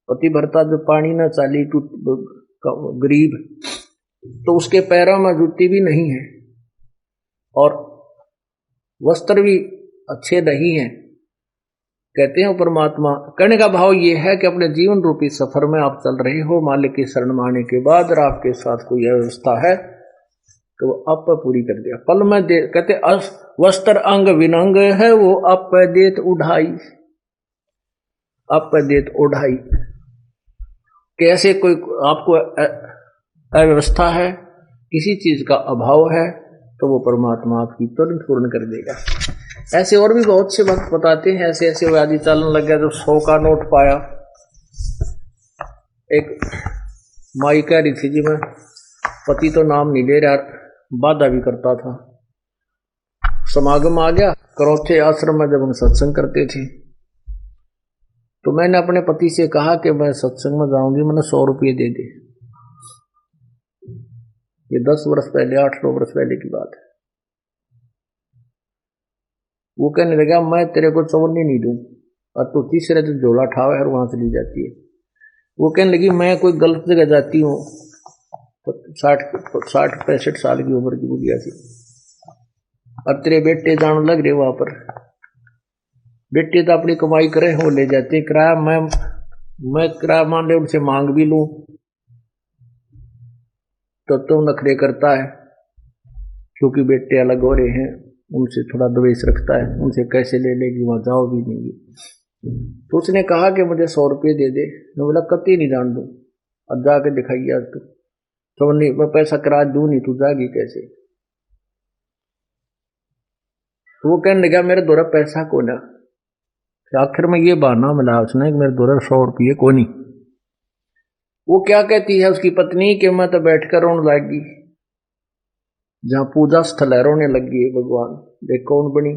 पतिव्रता जो पानी न चाली गरीब, तो उसके पैरों में जूती भी नहीं है और वस्त्र भी अच्छे नहीं है। कहते हैं परमात्मा, कहने का भाव ये है कि अपने जीवन रूपी सफर में आप चल रहे हो, मालिक की शरण में आने के बाद और आपके साथ कोई व्यवस्था है तो वो आप पर पूरी कर दिया। पल में दे, कहते वस्त्र अंग विनंग है वो आप देत उढ़ाई, आप देत उढ़ाई। कैसे कोई आपको अव्यवस्था है, किसी चीज का अभाव है, तो वो परमात्मा आपकी तुरंत पूर्ण कर देगा। ऐसे और भी बहुत से वक्त बताते हैं, ऐसे ऐसे व्याधि चलन लग गया। जब 100 का नोट पाया, एक माई कह रही थी जी मैं, पति तो नाम नहीं ले रहा, बाधा भी करता था। समागम आ गया, करौथे आश्रम में जब हम सत्संग करते थे, तो मैंने अपने पति से कहा कि मैं सत्संग में जाऊंगी, मैंने 100 रुपये दे दे। ये 10 वर्ष पहले, 8-9 वर्ष पहले की बात है। वो कहने लगा मैं तेरे को 54 नहीं दूं, और तो तीसरे दिन झोला ठावा है और वहां चली जाती है। वो कहने लगी मैं कोई गलत जगह जाती हूँ, 60-65 साल की उम्र की बुढ़िया थी, और तेरे बेटे जान लग रहे वहां पर। बेटे तो अपनी कमाई करे, वो ले जाते हैं किराया, मैं किराया मान ले उनसे मांग भी लूं तो तुम नखरे करता है, क्योंकि बेटे अलग हो रहे हैं, उनसे थोड़ा द्वेष रखता है, उनसे कैसे ले लेगी, वहां जाओ भी नहीं। तो उसने कहा कि मुझे 100 रुपये दे दे। मैं बोला कति नहीं जान दूं, अब जाके दिखाइए आज तो नहीं, मैं पैसा किराया दूं नहीं, तू जागी कैसे? तो वो कहने लगा मेरे द्वारा पैसा को ना। आखिर में ये बहाना मिला उसने कि मेरे द्वारा 100 रुपये को नहीं। वो क्या कहती है उसकी पत्नी कि मैं तो बैठकर रोने लगी, जहां पूजा स्थल है रोने लगी है भगवान, देख कौन बनी।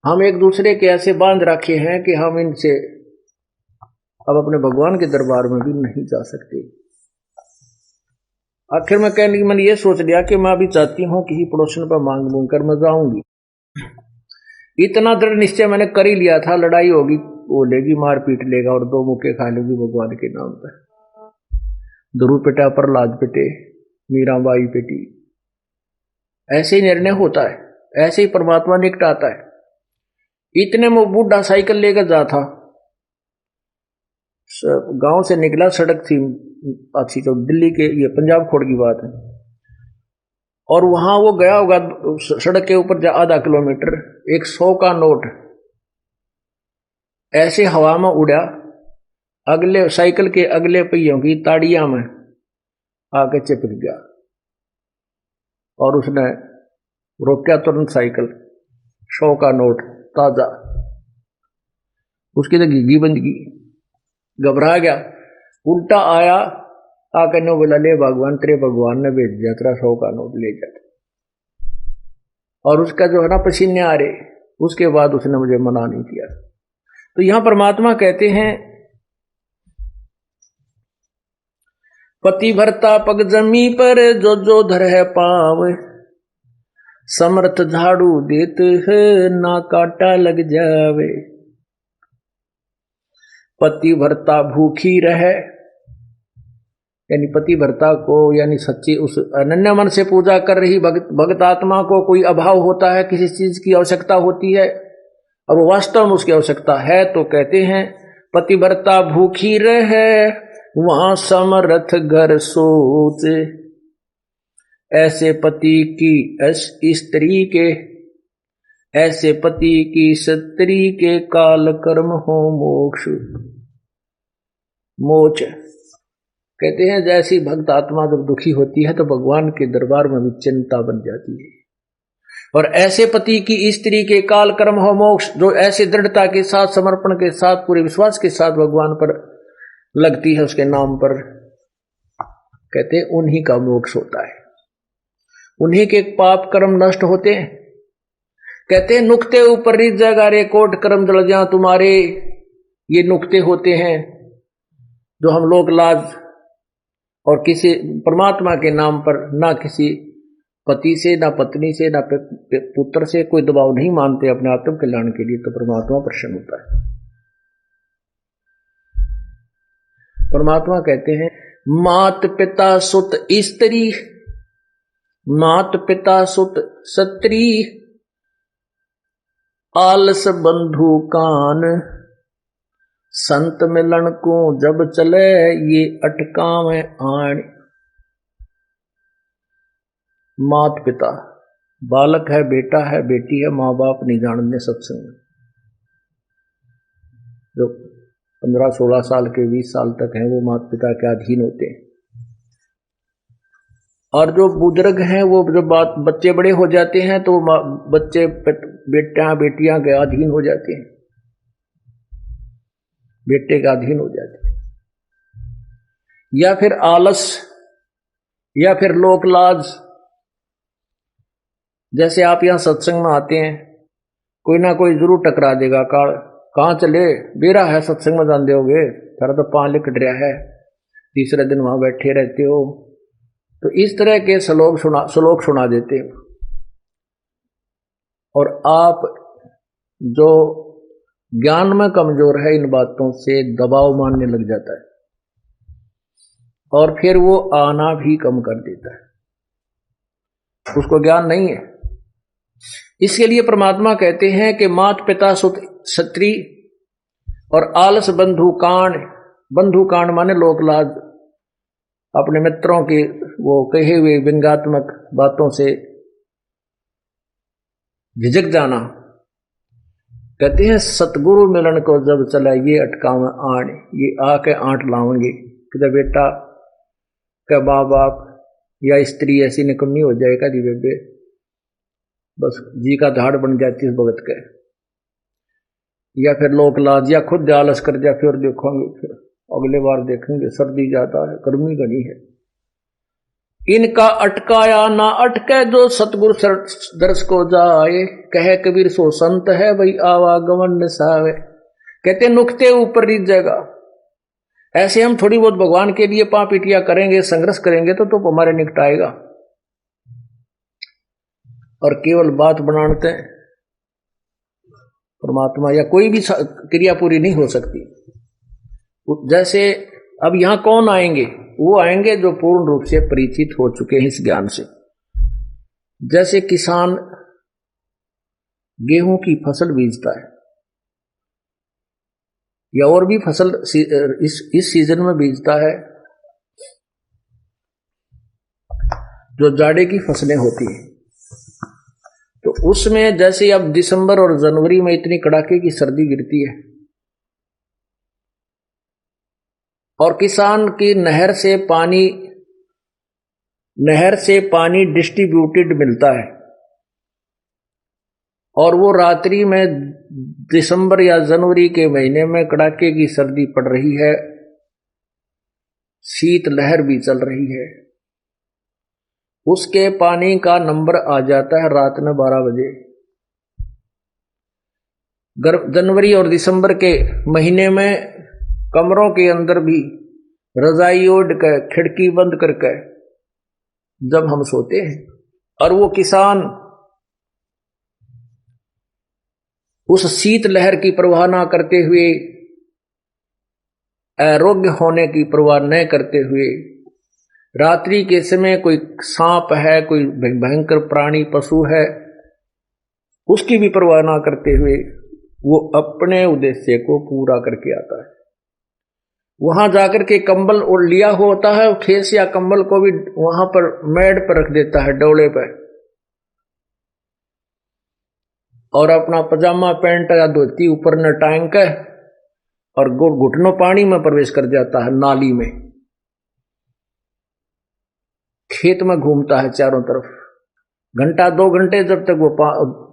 हम एक दूसरे के ऐसे बांध रखे हैं कि हम इनसे अब अपने भगवान के दरबार में भी नहीं जा सकते। आखिर में कहने की मैंने ये सोच लिया कि मैं अभी चाहती हूं कि पड़ोसन पर मांग मूंग कर मैं जाऊंगी। इतना दृढ़ निश्चय मैंने कर ही लिया था, लड़ाई होगी वो लेगी, मार पीट लेगा और 2 मुक्के खा लेगी भगवान के नाम पर। ध्रुव पिटा, प्रहलाद पिटे, मीराबाई पिटी, ऐसे ही निर्णय होता है। ऐसे ही परमात्मा निकटाता है। इतने में बूढ़ा साइकिल लेकर जा था, गांव से निकला, सड़क थी अच्छी, तो दिल्ली के, ये पंजाब खोड़ की बात है, और वहां वो गया होगा सड़क के ऊपर आधा किलोमीटर, एक 100 का नोट ऐसे हवा में उड़ा, अगले साइकिल के अगले पहियों की ताड़ियां में आके चिपक गया, और उसने रोका तुरंत साइकिल। 100 का नोट ताजा, उसकी तो घिघी बन गई, घबरा गया, उल्टा आया, आकर ने बोला ले भगवान, तेरे भगवान ने भेज दिया, तेरा 100 का नोट ले जाता। और उसका जो है ना पसीने आ रहे, उसके बाद उसने मुझे मना नहीं किया। तो यहां परमात्मा कहते हैं पति भरता पग जमी पर जो जो धर है पाव, समर्थ झाड़ू देत है ना काटा लग जावे। पति भरता भूखी रहे, यानी पति भरता को, यानी सच्ची उस अनन्य मन से पूजा कर रही भक्त आत्मा को कोई अभाव होता है, किसी चीज की आवश्यकता होती है, अब वास्तव में उसकी आवश्यकता है, तो कहते हैं पति भरता भूखी रहे वहां समर्थ घर सोच। ऐसे पति की स्त्री के, ऐसे पति की स्त्री के काल कर्म हो मोक्ष मोच। कहते हैं जैसी भक्त आत्मा जब दुखी होती है तो भगवान के दरबार में भी चिंता बन जाती है। और ऐसे पति की स्त्री के काल कर्म हो मोक्ष, जो ऐसे दृढ़ता के साथ, समर्पण के साथ, पूरे विश्वास के साथ भगवान पर लगती है, उसके नाम पर, कहते हैं उन्हीं का मोक्ष होता है, उन्हीं के पाप कर्म नष्ट होते हैं। कहते हैं नुक्ते ऊपर रिज जगा रे कोट कर्म जल जा तुम्हारे। ये नुक्ते होते हैं जो हम लोग लाज और किसी परमात्मा के नाम पर ना किसी पति से, ना पत्नी से, ना पुत्र से कोई दबाव नहीं मानते अपने आत्म कल्याण के लिए, तो परमात्मा प्रसन्न होता है। परमात्मा कहते हैं मात पिता सुत स्त्री, मात पिता सुत सत्री, आलस बंधु कान, संत मिलन को जब चले ये अटकावे आण। मात पिता, बालक है, बेटा है, बेटी है, माँ बाप नहीं जानते सत्संग में, जो 15-16 साल के 20 साल तक हैं वो माता पिता के अधीन होते हैं। और जो बुजुर्ग हैं वो जब बच्चे बड़े हो जाते हैं तो बच्चे बेटियां के अधीन हो जाते हैं, बेटे के अधीन हो जाते हैं, या फिर आलस, या फिर लोक लाज। जैसे आप यहां सत्संग में आते हैं, कोई ना कोई जरूर टकरा देगा, कहाँ चले, बेरा है सत्संग में जान दोगे, सारा तो पान लिकट रहा है, तीसरे दिन वहां बैठे रहते हो। तो इस तरह के श्लोक सुना देते हैं, और आप जो ज्ञान में कमजोर है इन बातों से दबाव मानने लग जाता है, और फिर वो आना भी कम कर देता है, उसको ज्ञान नहीं है। इसके लिए परमात्मा कहते हैं कि मात पिता सुत स्त्री और आलस बंधु कांड। बंधु कांड माने लोक लाज, अपने मित्रों के वो कहे हुए व्यंग्यात्मक बातों से झिझक जाना। कहते हैं सतगुरु मिलन को जब चला ये अटकावे आण, ये आके आंट लावेंगे कि बेटा का माँ बाप या स्त्री ऐसी निकम्मी हो जाएगा जी बेबे, बस जी का धाड़ बन जाती इस भगत के, या फिर लोक लाज, या खुद आलस कर जा, फिर देखोगे, फिर अगले बार देखेंगे, सर्दी ज्यादा है, गर्मी घनी है। इनका अटकाया ना अटके जो सतगुरु दर्श को जाए, कहे कबीर सो संत है भाई आवागमन निसावे। कहते नुक्ते ऊपर रिझ जाएगा। ऐसे हम थोड़ी बहुत भगवान के लिए पापीटिया करेंगे, संघर्ष करेंगे तो हमारे निकट आएगा, और केवल बात बनाते हैं परमात्मा या कोई भी क्रिया पूरी नहीं हो सकती। जैसे अब यहां कौन आएंगे, वो आएंगे जो पूर्ण रूप से परिचित हो चुके हैं इस ज्ञान से। जैसे किसान गेहूं की फसल बीजता है या और भी फसल इस सीजन में बीजता है, जो जाड़े की फसलें होती हैं। तो उसमें जैसे अब दिसंबर और जनवरी में इतनी कड़ाके की सर्दी गिरती है और किसान की नहर से पानी डिस्ट्रीब्यूटेड मिलता है और वो रात्रि में दिसंबर या जनवरी के महीने में कड़ाके की सर्दी पड़ रही है, शीत लहर भी चल रही है, उसके पानी का नंबर आ जाता है रात में 12 बजे। जनवरी और दिसंबर के महीने में कमरों के अंदर भी रजाई ओढ़ कर खिड़की बंद करके जब हम सोते हैं और वो किसान उस शीत लहर की परवाह ना करते हुए, आरोग्य होने की परवाह न करते हुए, रात्रि के समय कोई सांप है, कोई भयंकर प्राणी पशु है, उसकी भी परवाह ना करते हुए वो अपने उद्देश्य को पूरा करके आता है। वहां जाकर के कंबल और लिया होता है, खेस या कंबल को भी वहां पर मेड पर रख देता है, डोले पर, और अपना पजामा पैंट या धोती ऊपर न टांग के और घुटनों पानी में प्रवेश कर जाता है, नाली में। खेत में घूमता है चारों तरफ, घंटा 2 घंटे जब तक वो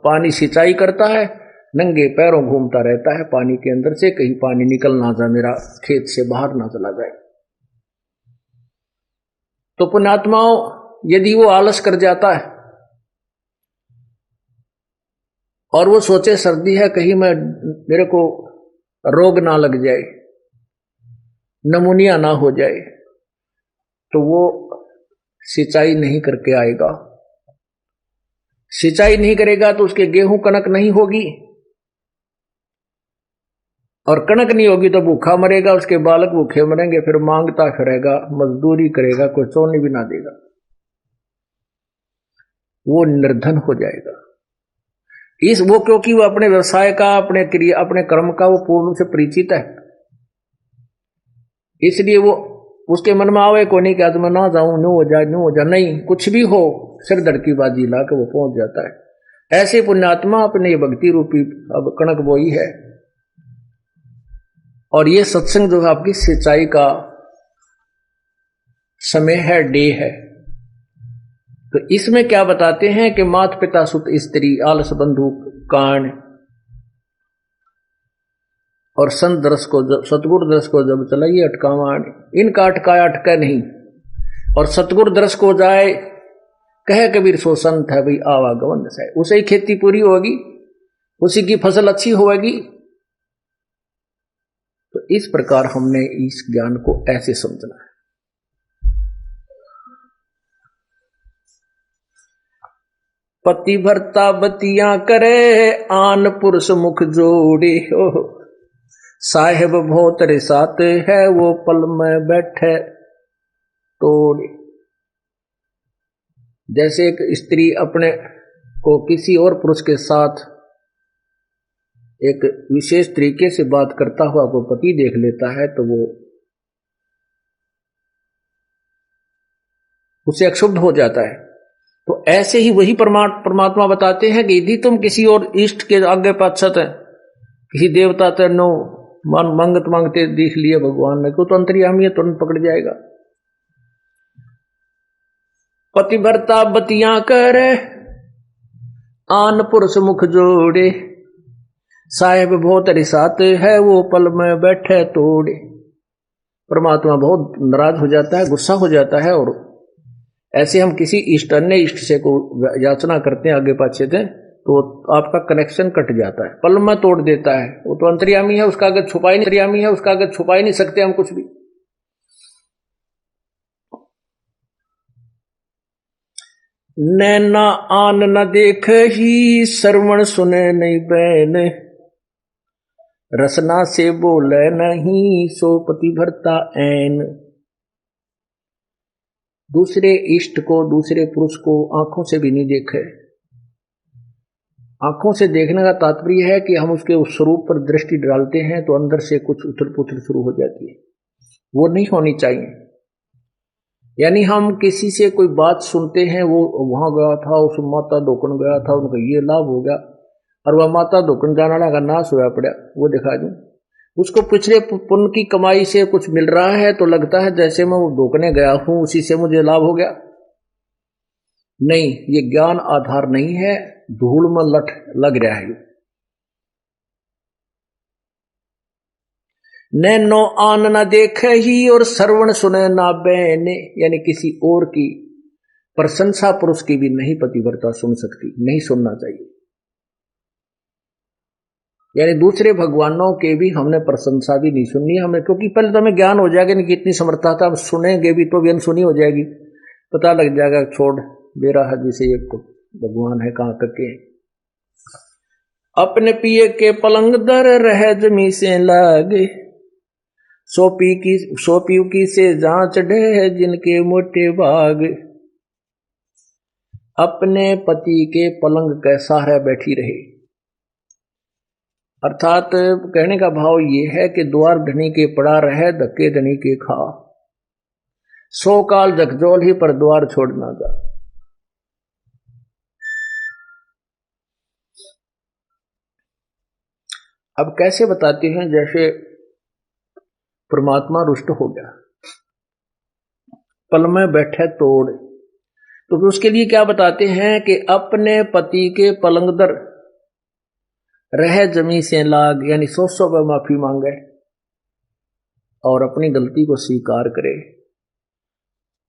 पानी सिंचाई करता है, नंगे पैरों घूमता रहता है पानी के अंदर से, कहीं पानी निकल ना जाए, मेरा खेत से बाहर ना चला जाए। तो पुण्यात्माओं, यदि वो आलस कर जाता है और वो सोचे सर्दी है, कहीं मेरे को रोग ना लग जाए, नमूनिया ना हो जाए, तो वो सिंचाई नहीं करके आएगा। सिंचाई नहीं करेगा तो उसके गेहूं कनक नहीं होगी, और कनक नहीं होगी तो भूखा मरेगा, उसके बालक भूखे मरेंगे, फिर मांगता फिरेगा, मजदूरी करेगा, कोई सोने भी ना देगा, वो निर्धन हो जाएगा। वो क्योंकि वो अपने व्यवसाय का, अपने कर्म का वो पूर्ण रूप से परिचित है, इसलिए वो उसके मन में आवे को नहीं कि आज मैं ना जाऊं, न्यू हो जा, नहीं, कुछ भी हो, सिर धड़की बाजी ला के वो पहुंच जाता है। ऐसे पुण्यात्मा अपने भक्ति रूपी अब कणक बोई है, और ये सत्संग जो है आपकी सिंचाई का समय है, डे है। तो इसमें क्या बताते हैं कि माता पिता सुत स्त्री आलस बंधु कान और संत दरस को जब, सतगुरु दरस को जब चलाइए अटकावान, इनका अटकाया अटका नहीं, और सतगुरु दरस को जाए कहे कबीर सो संत है भाई आवागमन से, उसे ही खेती पूरी होगी, उसी की फसल अच्छी होगी। तो इस प्रकार हमने इस ज्ञान को ऐसे समझना है। पति भरता बतियां करे, आन पुरुष मुख जोड़े, साहेब भोतरे साथ है, वो पल में बैठे तोड़े। जैसे एक स्त्री अपने को किसी और पुरुष के साथ एक विशेष तरीके से बात करता हुआ को पति देख लेता है तो वो उसे अक्षुब्ध हो जाता है। तो ऐसे ही वही परमात्मा बताते हैं कि यदि तुम किसी और इष्ट के आगे पाछत है, किसी देवता तेनो मंगत मांगते देख लिया भगवान ने, तो अंतर्यामी तुरंत पकड़ जाएगा। पतिव्रता बतियां करे, आन पुरुष मुख जोड़े, साहेब बहुत रिसाते है, वो पल में बैठे तोड़े। परमात्मा बहुत नाराज हो जाता है, गुस्सा हो जाता है, और ऐसे हम किसी इष्ट अन्य इष्ट से को याचना करते हैं आगे पाछे से, तो आपका कनेक्शन कट जाता है, पल में तोड़ देता है। वो तो अंतर्यामी है, उसका आगे छुपा ही नहीं सकते हम कुछ भी। नैना आन न देख ही, श्रवण सुने नहीं बैन, रसना से बोले नहीं, सो पति भरता ऐन। दूसरे इष्ट को, दूसरे पुरुष को आंखों से भी नहीं देखे, आंखों से देखने का तात्पर्य है कि हम उसके उस स्वरूप पर दृष्टि डालते हैं तो अंदर से कुछ उथल पुथल शुरू हो जाती है, वो नहीं होनी चाहिए। यानी हम किसी से कोई बात सुनते हैं, वो वहां गया था, उस माता धोकन गया था, उनका ये लाभ हो गया, और वह माता धोकन जाने वाला का नाश हुआ पड़ा, वो दिखा दूं। उसको पिछले पुण्य की कमाई से कुछ मिल रहा है तो लगता है जैसे मैं वो धोकने गया हूं उसी से मुझे लाभ हो गया। नहीं, ये ज्ञान आधार नहीं है, धूल में लट लग रहा है। नैनो आन न देखे ही और श्रवण सुने ना बैने, यानी किसी और की प्रशंसा पुरुष की भी नहीं पतिव्रता सुन सकती, नहीं सुनना चाहिए। यानी दूसरे भगवानों के भी हमने प्रशंसा भी नहीं सुननी हमें, क्योंकि पहले तो हमें ज्ञान हो जाएगा नहीं कितनी समर्थता था, अब सुनेंगे भी तो भी अनसुनी हो जाएगी, पता लग जाएगा छोड़ बेरा है जिसे एक तो भगवान है कहां तक के। अपने पिए के पलंग दर रह जमी से लागे, सोपी की से जांच ढे जिनके मोटे भाग। अपने पति के पलंग के सहारे बैठी रहे, अर्थात कहने का भाव ये है कि द्वार धनी के पड़ा रहे धक्के धनी के खा, 100 काल झकझोल ही पर द्वार छोड़ना जा। अब कैसे बताते हैं, जैसे परमात्मा रुष्ट हो गया, पल में बैठे तोड़, तो फिर उसके लिए क्या बताते हैं कि अपने पति के पलंग दर रह जमी से लाग, यानी 100 बार माफी मांगे और अपनी गलती को स्वीकार करे।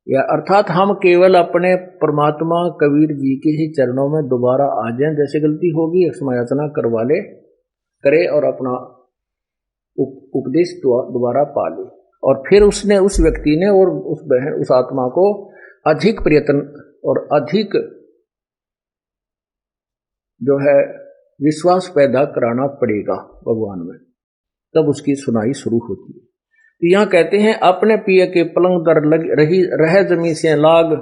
या अर्थात हम केवल अपने परमात्मा कबीर जी के ही चरणों में दोबारा आ जाएं, जैसे गलती होगी क्षमायाचना करवा ले करे और अपना उपदेश दोबारा पा ले, और फिर उसने उस व्यक्ति ने और उस बहन उस आत्मा को अधिक प्रयत्न और अधिक जो है विश्वास पैदा कराना पड़ेगा भगवान में, तब उसकी सुनाई शुरू होती है। तो यहां कहते हैं अपने पिए के पलंग दर रह जमी से लाग,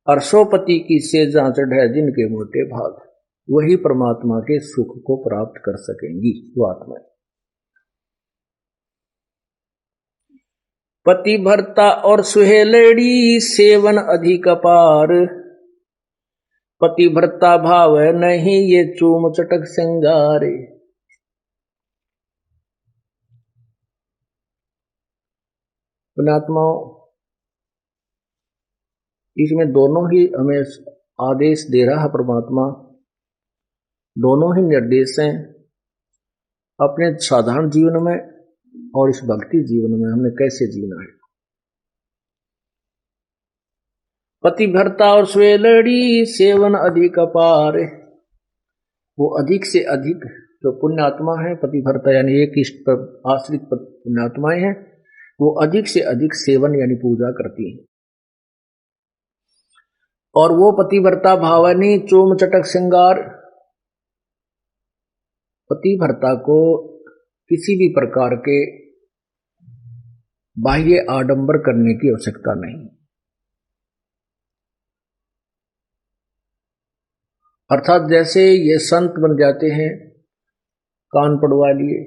और सोपति की से जांच ढह जिनके मोटे भाग, वही परमात्मा के सुख को प्राप्त कर सकेंगी वो आत्मा। पति भरता और सुहेलड़ी सेवन अधिक अपार, पति भरता भाव नहीं ये चूम चटक सिंगारे। पुण्यात्माओं, इसमें दोनों ही हमें आदेश दे रहा है परमात्मा, दोनों ही निर्देश हैं अपने साधारण जीवन में और इस भक्ति जीवन में हमें कैसे जीना है। पति भरता और स्वेलड़ी सेवन अधिक अपार, वो अधिक से अधिक जो पुण्यात्मा है, पति भरता यानी एक इष्ट पर आश्रित पुण्यात्माएं हैं, वो अधिक से अधिक सेवन यानी पूजा करती हैं। और वो पतिव्रता भावनी चोम चटक श्रृंगार, पतिव्रता को किसी भी प्रकार के बाह्य आडंबर करने की आवश्यकता नहीं, अर्थात जैसे ये संत बन जाते हैं, कान पड़वा लिए,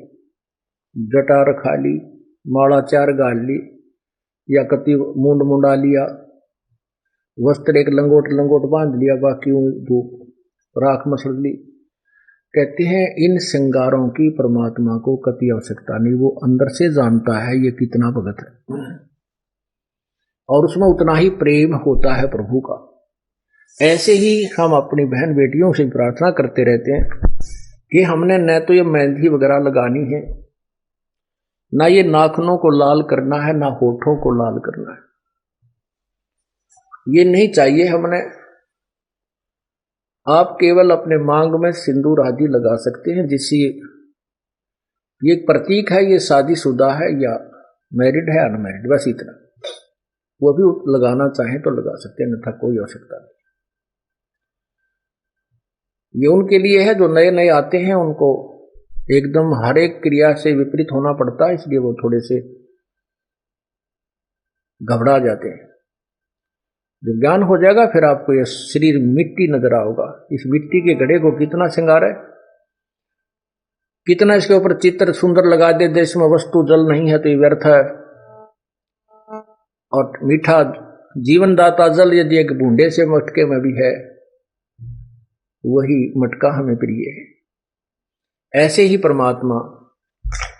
जटा रखा ली, माला 4 गाल ली, या कति मुंड मुंडा लिया, वस्त्र एक लंगोट बांध लिया, बाकी धूप राख मसल ली। कहते हैं इन श्रृंगारों की परमात्मा को कति आवश्यकता नहीं, वो अंदर से जानता है ये कितना भगत है और उसमें उतना ही प्रेम होता है प्रभु का। ऐसे ही हम अपनी बहन बेटियों से प्रार्थना करते रहते हैं कि हमने न तो ये मेहंदी वगैरह लगानी है, ना ये नाखूनों को लाल करना है, ना होठों को लाल करना है, ये नहीं चाहिए हमने। आप केवल अपने मांग में सिंदूर आदि लगा सकते हैं, जिससे ये एक प्रतीक है ये शादीशुदा है या मैरिड है अनमैरिड, बस इतना। वो भी लगाना चाहें तो लगा सकते हैं, अन्यथा कोई आवश्यकता नहीं। ये उनके लिए है जो नए नए आते हैं, उनको एकदम हर एक क्रिया से विपरीत होना पड़ता है, इसलिए वो थोड़े से घबरा जाते हैं। जब ज्ञान हो जाएगा फिर आपको यह शरीर मिट्टी नजर आओगा। इस मिट्टी के घड़े को कितना श्रृंगार है, कितना इसके ऊपर चित्र सुंदर लगा दे, देश में वस्तु जल नहीं है तो ये व्यर्थ है। और मीठा जीवनदाता जल यदि एक बूंदे से मटके में भी है, वही मटका हमें प्रिय है। ऐसे ही परमात्मा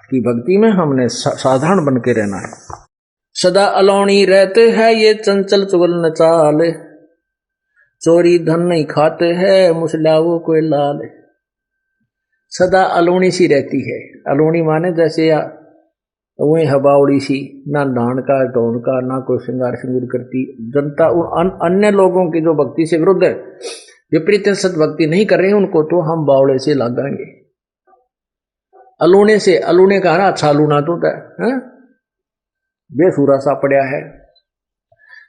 की भक्ति में हमने साधारण बन के रहना है। सदा अलौनी रहते हैं ये चंचल चुगल न चाल, चोरी धन नहीं खाते हैं मुसलाओ कोई लाल। सदा अलौनी सी रहती है। अलौनी माने जैसे वही हवाउड़ी सी, ना डांड का दौड़ का, ना कोई श्रृंगार सिंगूर करती। जनता अन्य लोगों की जो भक्ति से विरुद्ध है, विपरीत सदभक्ति नहीं कर रहे हैं, उनको तो हम बावड़े से लगाएंगे। अलूने से, अलूने कहा ना अच्छा लूना तो है, बेसुरा सा पड़ा है।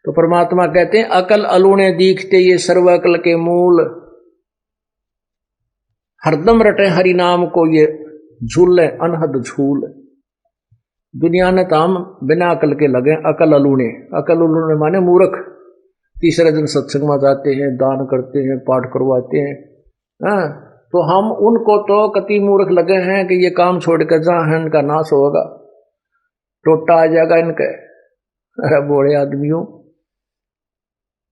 तो परमात्मा कहते हैं अकल अलूने दीखते ये सर्व अकल के मूल, हरदम रटे हरि नाम को ये झूले अनहद झूल। दुनिया ने ताम बिना अकल के लगे अकल अलूने। अकल अलूने माने मूर्ख। तीसरे दिन सत्संग में जाते हैं, दान करते हैं, पाठ करवाते हैं, तो हम उनको तो कति मूर्ख लगे हैं कि ये काम छोड़ कर जहां है इनका नाश होगा, टोटा आ जाएगा इनके। अरे बोले आदमियों,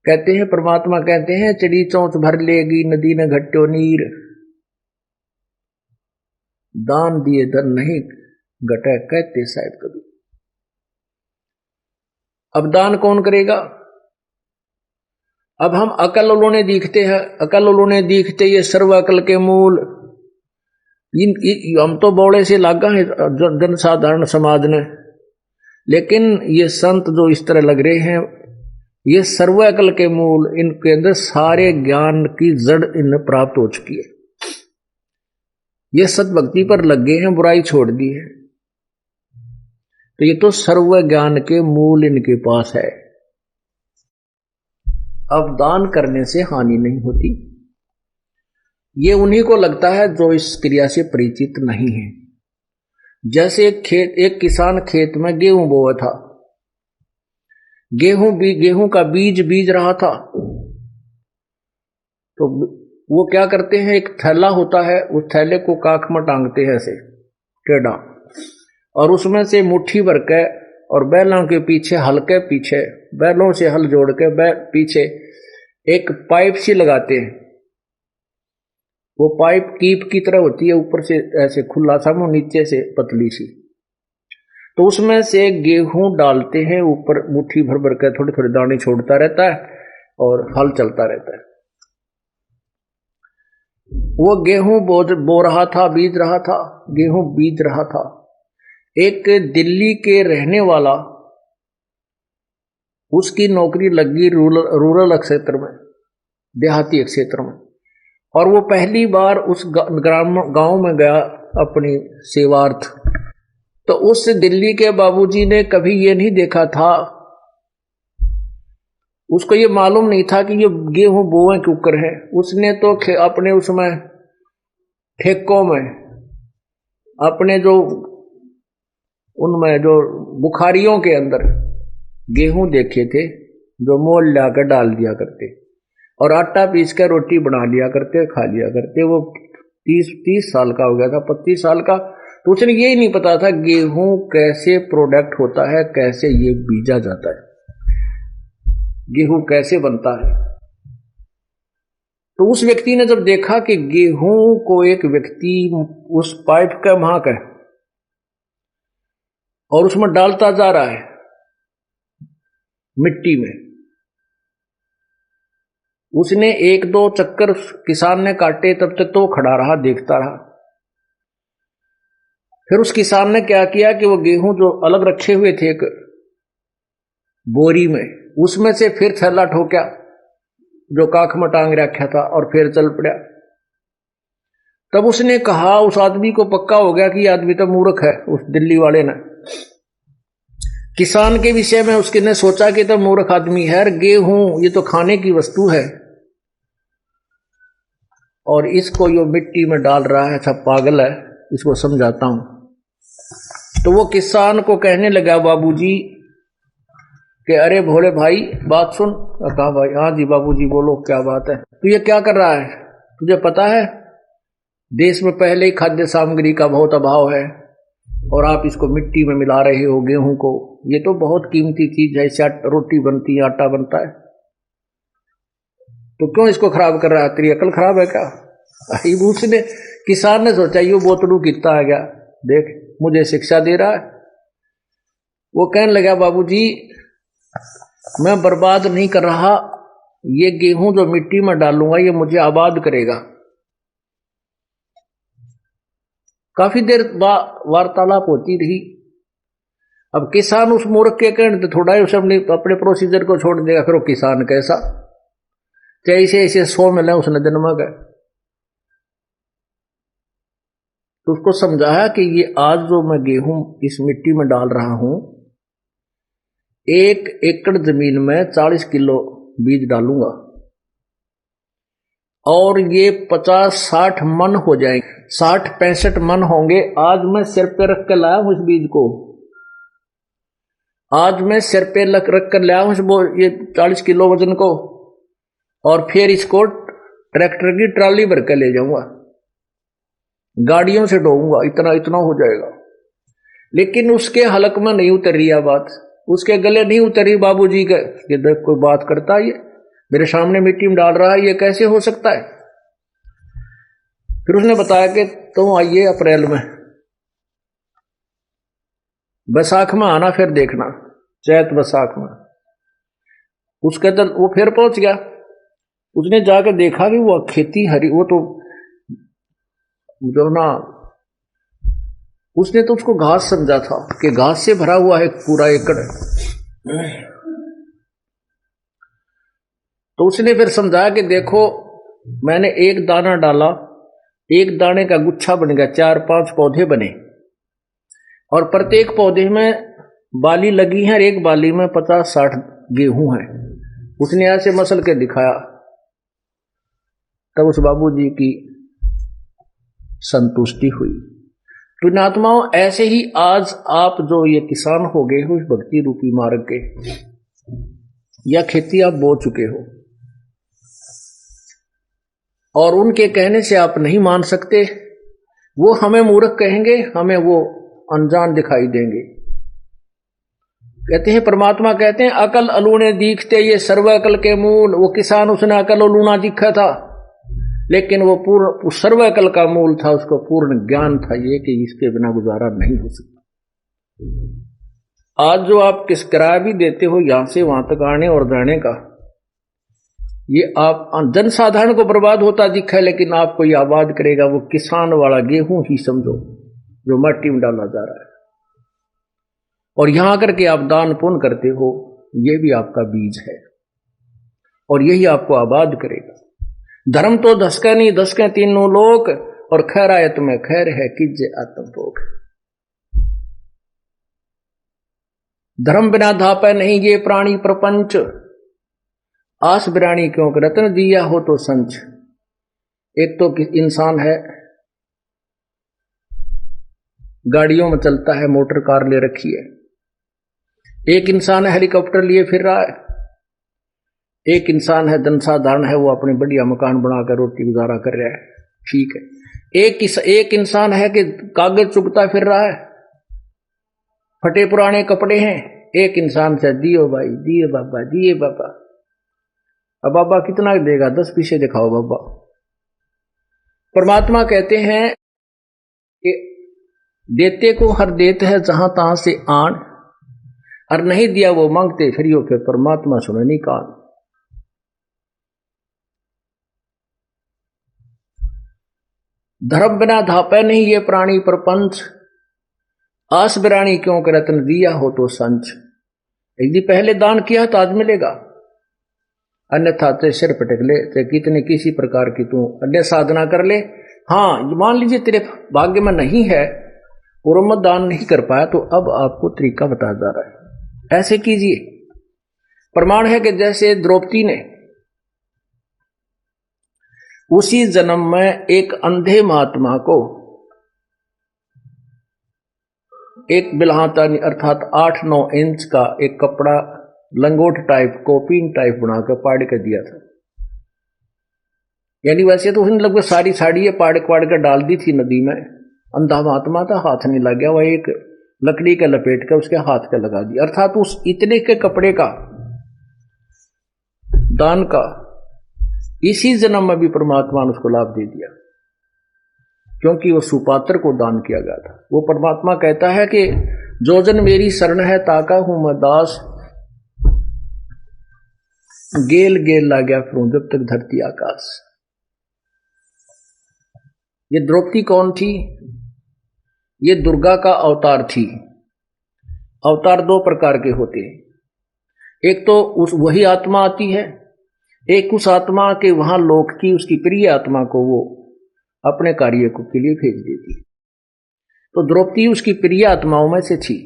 कहते हैं परमात्मा कहते हैं चिड़ी चौंच भर लेगी नदी ने घट्टो नीर, दान दिए धन नहीं घटे कहते शायद कभी। अब दान कौन करेगा? अब हम अकल उन्होंने दिखते हैं, अकल उन्होंने दिखते ये सर्व अकल के मूल। हम तो बौड़े से लागा है जनसाधारण समाज ने, लेकिन ये संत जो इस तरह लग रहे हैं ये सर्व अकल के मूल, इनके अंदर सारे ज्ञान की जड़ इन्हें प्राप्त हो चुकी है। ये सतभक्ति पर लगे हैं, बुराई छोड़ दी है, तो ये तो सर्व ज्ञान के मूल इनके पास है। अब दान करने से हानि नहीं होती, ये उन्हीं को लगता है जो इस क्रिया से परिचित नहीं है। जैसे एक किसान खेत में गेहूं बोया था, गेहूं का बीज रहा था, तो वो क्या करते हैं, एक थैला होता है, उस थैले को काख में टांगते हैं ऐसे टेढ़ा, और उसमें से मुट्ठी भर के और बैलों के पीछे हल्के पीछे बैलों से हल जोड़ के पीछे एक पाइप सी लगाते हैं। वो पाइप कीप की तरह होती है, ऊपर से ऐसे खुला सा मुंह, नीचे से पतली सी, तो उसमें से गेहूं डालते हैं ऊपर, मुट्ठी भर भर के थोड़े थोड़े दाने छोड़ता रहता है और हल चलता रहता है। वो गेहूं बो रहा था, बीज रहा था, गेहूं बीज रहा था। एक दिल्ली के रहने वाला, उसकी नौकरी लगी रूरल क्षेत्र में, देहाती क्षेत्र में, और वो पहली बार उस गांव में गया अपनी सेवार्थ। तो उस दिल्ली के बाबूजी ने कभी ये नहीं देखा था, उसको ये मालूम नहीं था कि ये गेहूं बोए के ऊपर है। उसने तो अपने उसमें ठेकों में, अपने जो उनमें जो बुखारियों के अंदर गेहूं देखे थे, जो मोल लाकर डाल दिया करते और आटा पीस कर रोटी बना लिया करते, खा लिया करते। वो 30 साल का हो गया था, 25 साल का, तो उसने ये नहीं पता था गेहूं कैसे प्रोडक्ट होता है, कैसे ये बीजा जाता है, गेहूं कैसे बनता है। तो उस व्यक्ति ने जब देखा कि गेहूं को एक व्यक्ति उस पाइप का महाक है और उसमें डालता जा रहा है मिट्टी में, उसने 1-2 चक्कर किसान ने काटे, तब तक तो खड़ा रहा, देखता रहा। फिर उस किसान ने क्या किया कि वो गेहूं जो अलग रखे हुए थे एक बोरी में, उसमें से फिर थैला ठोका जो काख में टांग रखा था और फिर चल पड़ा। तब उसने कहा, उस आदमी को पक्का हो गया कि ये आदमी तो मूर्ख है। उस दिल्ली वाले ने किसान के विषय में उसके ने सोचा कि तो मूर्ख आदमी है, गेहूं ये तो खाने की वस्तु है और इसको यो मिट्टी में डाल रहा है, सब पागल है, इसको समझाता हूं। तो वो किसान को कहने लगा, बाबूजी कि अरे भोले भाई बात सुन। कहा भाई हाँ जी बाबूजी बोलो क्या बात है। तू ये क्या कर रहा है, तुझे पता है देश में पहले ही खाद्य सामग्री का बहुत अभाव है और आप इसको मिट्टी में मिला रहे हो गेहूं को, ये तो बहुत कीमती चीज है, इससे रोटी बनती है, आटा बनता है, तो क्यों इसको खराब कर रहा है, तेरी अकल खराब है क्या। उसने किसान ने सोचा ये बोतलू कितना आ गया, देख मुझे शिक्षा दे रहा है। वो कहने लगा बाबूजी मैं बर्बाद नहीं कर रहा, ये गेहूं जो मिट्टी में डालूंगा ये मुझे आबाद करेगा। काफी देर वार्तालाप होती रही। अब किसान उस मूर्ख के कहने तो थोड़ा ही उसे अपने प्रोसीजर को छोड़ देगा, फिर वो किसान कैसा, कैसे ऐसे 100 मिले उसने जन्म गए। तो उसको समझाया कि ये आज जो मैं गेहूं इस मिट्टी में डाल रहा हूं, 1 एकड़ जमीन में 40 किलो बीज डालूंगा और ये 50-60 मन हो जाएंगे, 60-65 मन होंगे। आज मैं सिर पे रख कर लाया हूं इस बीज को, आज मैं सिर पे रख कर लाया हूं ये 40 किलो वजन को, और फिर इसको ट्रैक्टर की ट्राली भर कर ले जाऊंगा, गाड़ियों से ढोऊंगा, इतना इतना हो जाएगा। लेकिन उसके हलक में नहीं उतर रही बात, उसके गले नहीं उतरी बाबूजी के, ये देख कोई बात करता है, ये मेरे सामने मिट्टी में डाल रहा है, ये कैसे हो सकता है। फिर उसने बताया कि तुम आइए अप्रैल में, बैसाख में आना, फिर देखना, चैत बैसाख में। उसके अंदर वो फिर पहुंच गया, उसने जाकर देखा कि वो खेती हरी, वो तो जो ना उसने तो उसको घास समझा था कि घास से भरा हुआ है पूरा एकड़। तो उसने फिर समझाया कि देखो मैंने एक दाना डाला, एक दाने का गुच्छा बन गया, 4-5 पौधे बने, और प्रत्येक पौधे में बाली लगी है, एक बाली में 50-60 गेहूं है। उसने ऐसे मसल के दिखाया, तब उस बाबूजी की संतुष्टि हुई। तो नात्माओं ऐसे ही आज आप जो ये किसान हो गए हो इस भक्ति रूपी मार्ग के, या खेती आप बो चुके हो और उनके कहने से आप नहीं मान सकते, वो हमें मूर्ख कहेंगे, हमें वो अनजान दिखाई देंगे। कहते हैं परमात्मा कहते हैं अकल अलूने दिखते ये सर्व अकल के मूल। वो किसान उसने अकल अलूना दिखा था, लेकिन वो पूर्ण सर्व अकल का मूल था, उसको पूर्ण ज्ञान था ये कि इसके बिना गुजारा नहीं हो सकता। आज जो आप किस किराया भी देते हो यहां से वहां तक आने और जाने का, ये आप जनसाधारण को बर्बाद होता दिखा है, लेकिन आपको ये आबाद करेगा वो किसान वाला गेहूं ही समझो जो मिट्टी में डाला जा रहा है। और यहां आकर के आप दान पुण्य करते हो, ये भी आपका बीज है और यही आपको आबाद करेगा। धर्म तो धसके नहीं धसके तीनों लोक, और खैरायत में खैर है कीजे आत्म भोग। धर्म बिना धापे नहीं ये प्राणी प्रपंच, आस बिरानी क्यों रत्न दिया हो तो संच। एक तो इंसान है गाड़ियों में चलता है, मोटर कार ले रखी है, एक इंसान है हेलीकॉप्टर लिए फिर रहा है, एक इंसान है जनसाधारण है, वो अपने बढ़िया मकान बनाकर रोटी गुजारा कर रहा है, ठीक है। एक इंसान है कि कागज चुगता फिर रहा है, फटे पुराने कपड़े हैं। एक इंसान से दियो भाई दिए बाबा दिए बाबा। अब बाबा कितना देगा, 10 पैसे दिखाओ बाबा। परमात्मा कहते हैं कि देते को हर देते है जहां तहां से आन, और नहीं दिया वो मांगते फिरियो, फिर परमात्मा सुने नहीं कान। धर्म बिना धापे नहीं ये प्राणी प्रपंच, आस बिरानी क्यों कर रत्न दिया हो तो संच। यदि पहले दान किया तो आज मिलेगा, अन्यथा ते सिर पटक ले, ते कितने किसी प्रकार की तू अन्य साधना कर ले। हाँ मान लीजिए तेरे भाग्य में नहीं है और मत दान नहीं कर पाया, तो अब आपको तरीका बताया जा रहा है, ऐसे कीजिए। प्रमाण है कि जैसे द्रौपदी ने उसी जन्म में एक अंधे महात्मा को एक बिल्हाता अर्थात 8-9 इंच का एक कपड़ा लंगोट टाइप कोपिन टाइप बनाकर पाड़ के दिया था। यानी वैसे तो उसने लगभग सारी साड़ी पाड़ कर डाल दी थी नदी में। अंधा महात्मा था, हाथ नहीं लग गया, वह एक लकड़ी के लपेट के उसके हाथ के लगा दिया। अर्थात उस इतने के कपड़े का दान का इसी जन्म में भी परमात्मा ने उसको लाभ दे दिया, क्योंकि वो सुपात्र को दान किया गया था। वो परमात्मा कहता है कि जो जन मेरी शरण है ताका हूं मैं दास, गेल गेल ला गया फिरूं जब तक धरती आकाश। ये द्रौपदी कौन थी? ये दुर्गा का अवतार थी। अवतार दो प्रकार के होते हैं, एक तो उस वही आत्मा आती है, एक उस आत्मा के वहां लोक की उसकी प्रिय आत्मा को वो अपने कार्य को के लिए भेज देती। तो द्रौपदी उसकी प्रिय आत्माओं में से थी,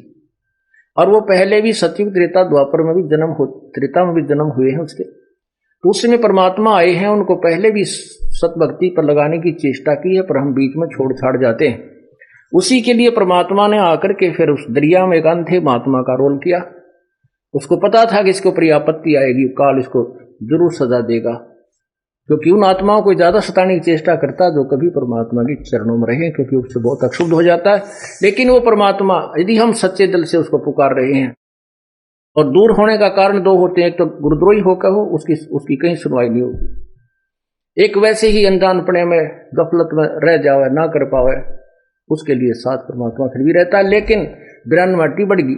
और वो पहले भी सतयुग त्रेता द्वापर में भी त्रेता में भी जन्म हुए हैं उसके। तो उस समय परमात्मा आए हैं, उनको पहले भी सतभक्ति पर लगाने की चेष्टा की है, पर हम बीच में छोड़ छाड़ जाते हैं। उसी के लिए परमात्मा ने आकर के फिर उस दरिया में एक अंधे महात्मा का रोल किया। उसको पता था कि इसके ऊपर आपत्ति आएगी, काल इसको जरूर सजा देगा, क्योंकि उन आत्माओं को ज्यादा सताने की चेष्टा करता जो कभी परमात्मा के चरणों में रहे, क्योंकि उससे बहुत अक्षुब्ध हो जाता है। लेकिन वो परमात्मा यदि हम सच्चे दिल से उसको पुकार रहे हैं, और दूर होने का कारण दो होते हैं, एक तो गुरुद्रोही होकर हो, उसकी कहीं सुनवाई नहीं होगी। एक वैसे ही अनजानपने में गफलत में रह जावे, ना कर पावे, उसके लिए साथ परमात्मा फिर भी रहता है। लेकिन विरानवाटी बढ़ गई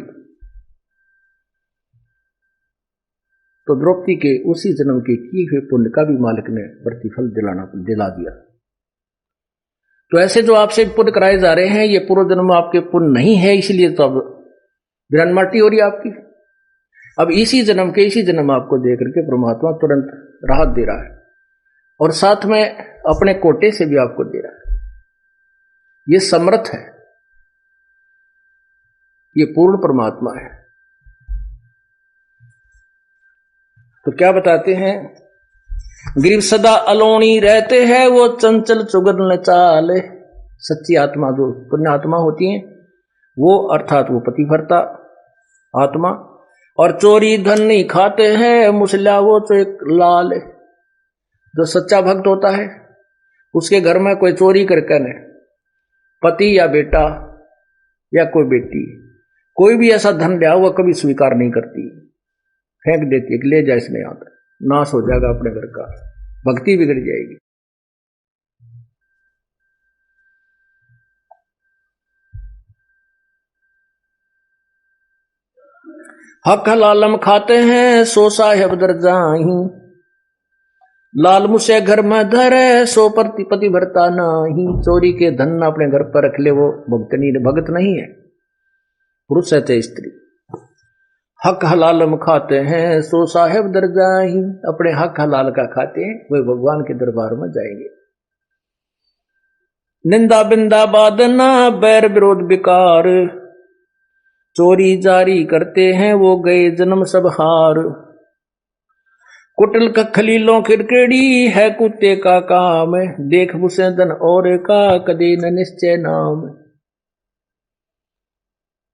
तो द्रौपदी के उसी जन्म के किए हुए पुण्य का भी मालिक ने प्रतिफल दिला दिया। तो ऐसे जो आपसे पुण्य कराए जा रहे हैं, ये पूर्व जन्म आपके पुण्य नहीं है, इसलिए तो अब विरानवाटी हो रही है आपकी। अब इसी जन्म आपको दे करके परमात्मा तुरंत राहत दे रहा है, और साथ में अपने कोटे से भी आपको दे रहा है। ये समर्थ है, ये पूर्ण परमात्मा है। तो क्या बताते हैं? गिरिव सदा अलोणी रहते हैं, वो चंचल चुगन चाल। सच्ची आत्मा जो पुण्य आत्मा होती है वो, अर्थात वो पतिव्रता आत्मा, और चोरी धन नहीं खाते हैं, मुसला वो तो एक लाल। जो सच्चा भक्त होता है उसके घर में कोई चोरी करके न, पति या बेटा या कोई बेटी कोई भी ऐसा धन लिया हुआ कभी स्वीकार नहीं करती, फेंक देती है कि ले जा, इसमें आता नाश हो जाएगा अपने घर का, भक्ति बिगड़ जाएगी। हक हलालम खाते हैं, सो साहेब दर जाही, लाल मुझसे घर में धरे, सो पति भरता नहीं। चोरी के धन अपने घर पर रख ले, वो भगत नहीं है, पुरुष है चाहे स्त्री। हक हलालम खाते हैं, सो साहेब दर जाही, अपने हक हलाल का खाते हैं, वे भगवान के दरबार में जाएंगे। निंदा बिंदा बादना, बैर विरोध बिकार, चोरी जारी करते हैं, वो गए जन्म सब हार। कुटिल का खलीलों खिड़केड़ी है, कुत्ते का काम, देख बुसे धन और का कदे न निश्चय नाम।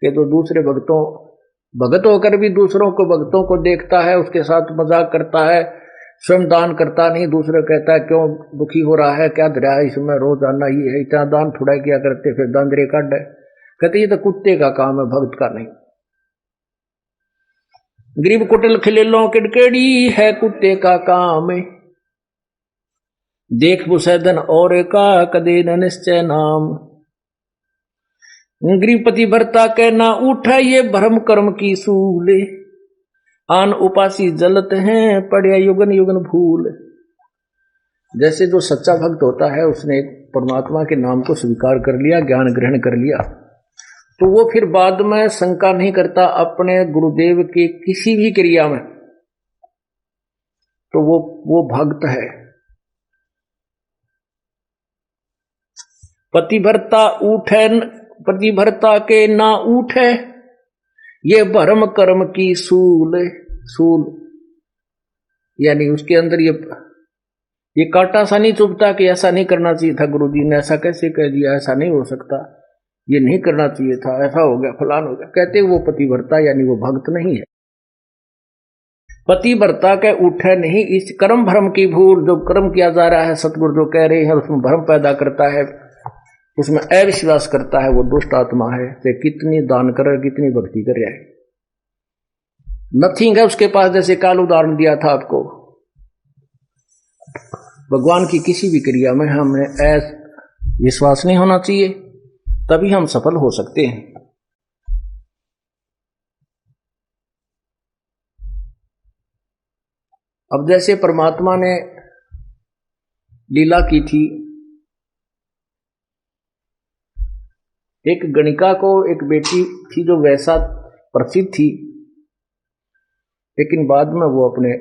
के तो दूसरे भगत होकर भी दूसरों को भक्तों को देखता है, उसके साथ मजाक करता है, स्वयं दान करता नहीं, दूसरे कहता है क्यों दुखी हो रहा है, क्या दरिया है इसमें, रोजाना ही है, इतना दान थोड़ा किया करते, फिर दांदरे काट है। कहते ये तो कुत्ते का काम है, भक्त का नहीं। गरीब कुटिल खिलेलों किड़केड़ी है, कुत्ते का काम, देख बुसैदन और का कदे न निश्चय नाम। गृहपति भरता के ना उठा, ये भ्रम कर्म की सूल, आन उपासी जलत हैं, पड़े युगन युगन भूल। जैसे जो सच्चा भक्त होता है उसने परमात्मा के नाम को स्वीकार कर लिया, ज्ञान ग्रहण कर लिया, तो वो फिर बाद में शंका नहीं करता अपने गुरुदेव की किसी भी क्रिया में, तो वो भक्त है। पतिभरता के ना उठे, ये भरम कर्म की सूल यानी उसके अंदर ये कांटा सा नहीं चुभता कि ऐसा नहीं करना चाहिए था, गुरुजी ने ऐसा कैसे कह दिया, ऐसा नहीं हो सकता, ये नहीं करना चाहिए था, ऐसा हो गया, फलान हो गया। कहते वो पतिव्रता यानी वो भक्त नहीं है। पतिव्रता के उठे नहीं, इस कर्म भ्रम की भूल, जो कर्म किया जा रहा है सतगुरु जो कह रहे हैं उसमें भ्रम पैदा करता है, उसमें अविश्वास करता है, वो दुष्ट आत्मा है। चाहे कितनी दान करे, कितनी भक्ति करे, नथिंग है उसके पास। जैसे काल उदाहरण दिया था आपको, भगवान की किसी भी क्रिया में हमें विश्वास नहीं होना चाहिए, तभी हम सफल हो सकते हैं। अब जैसे परमात्मा ने लीला की थी, एक गणिका को एक बेटी थी जो वैसा प्रसिद्ध थी, लेकिन बाद में वो अपने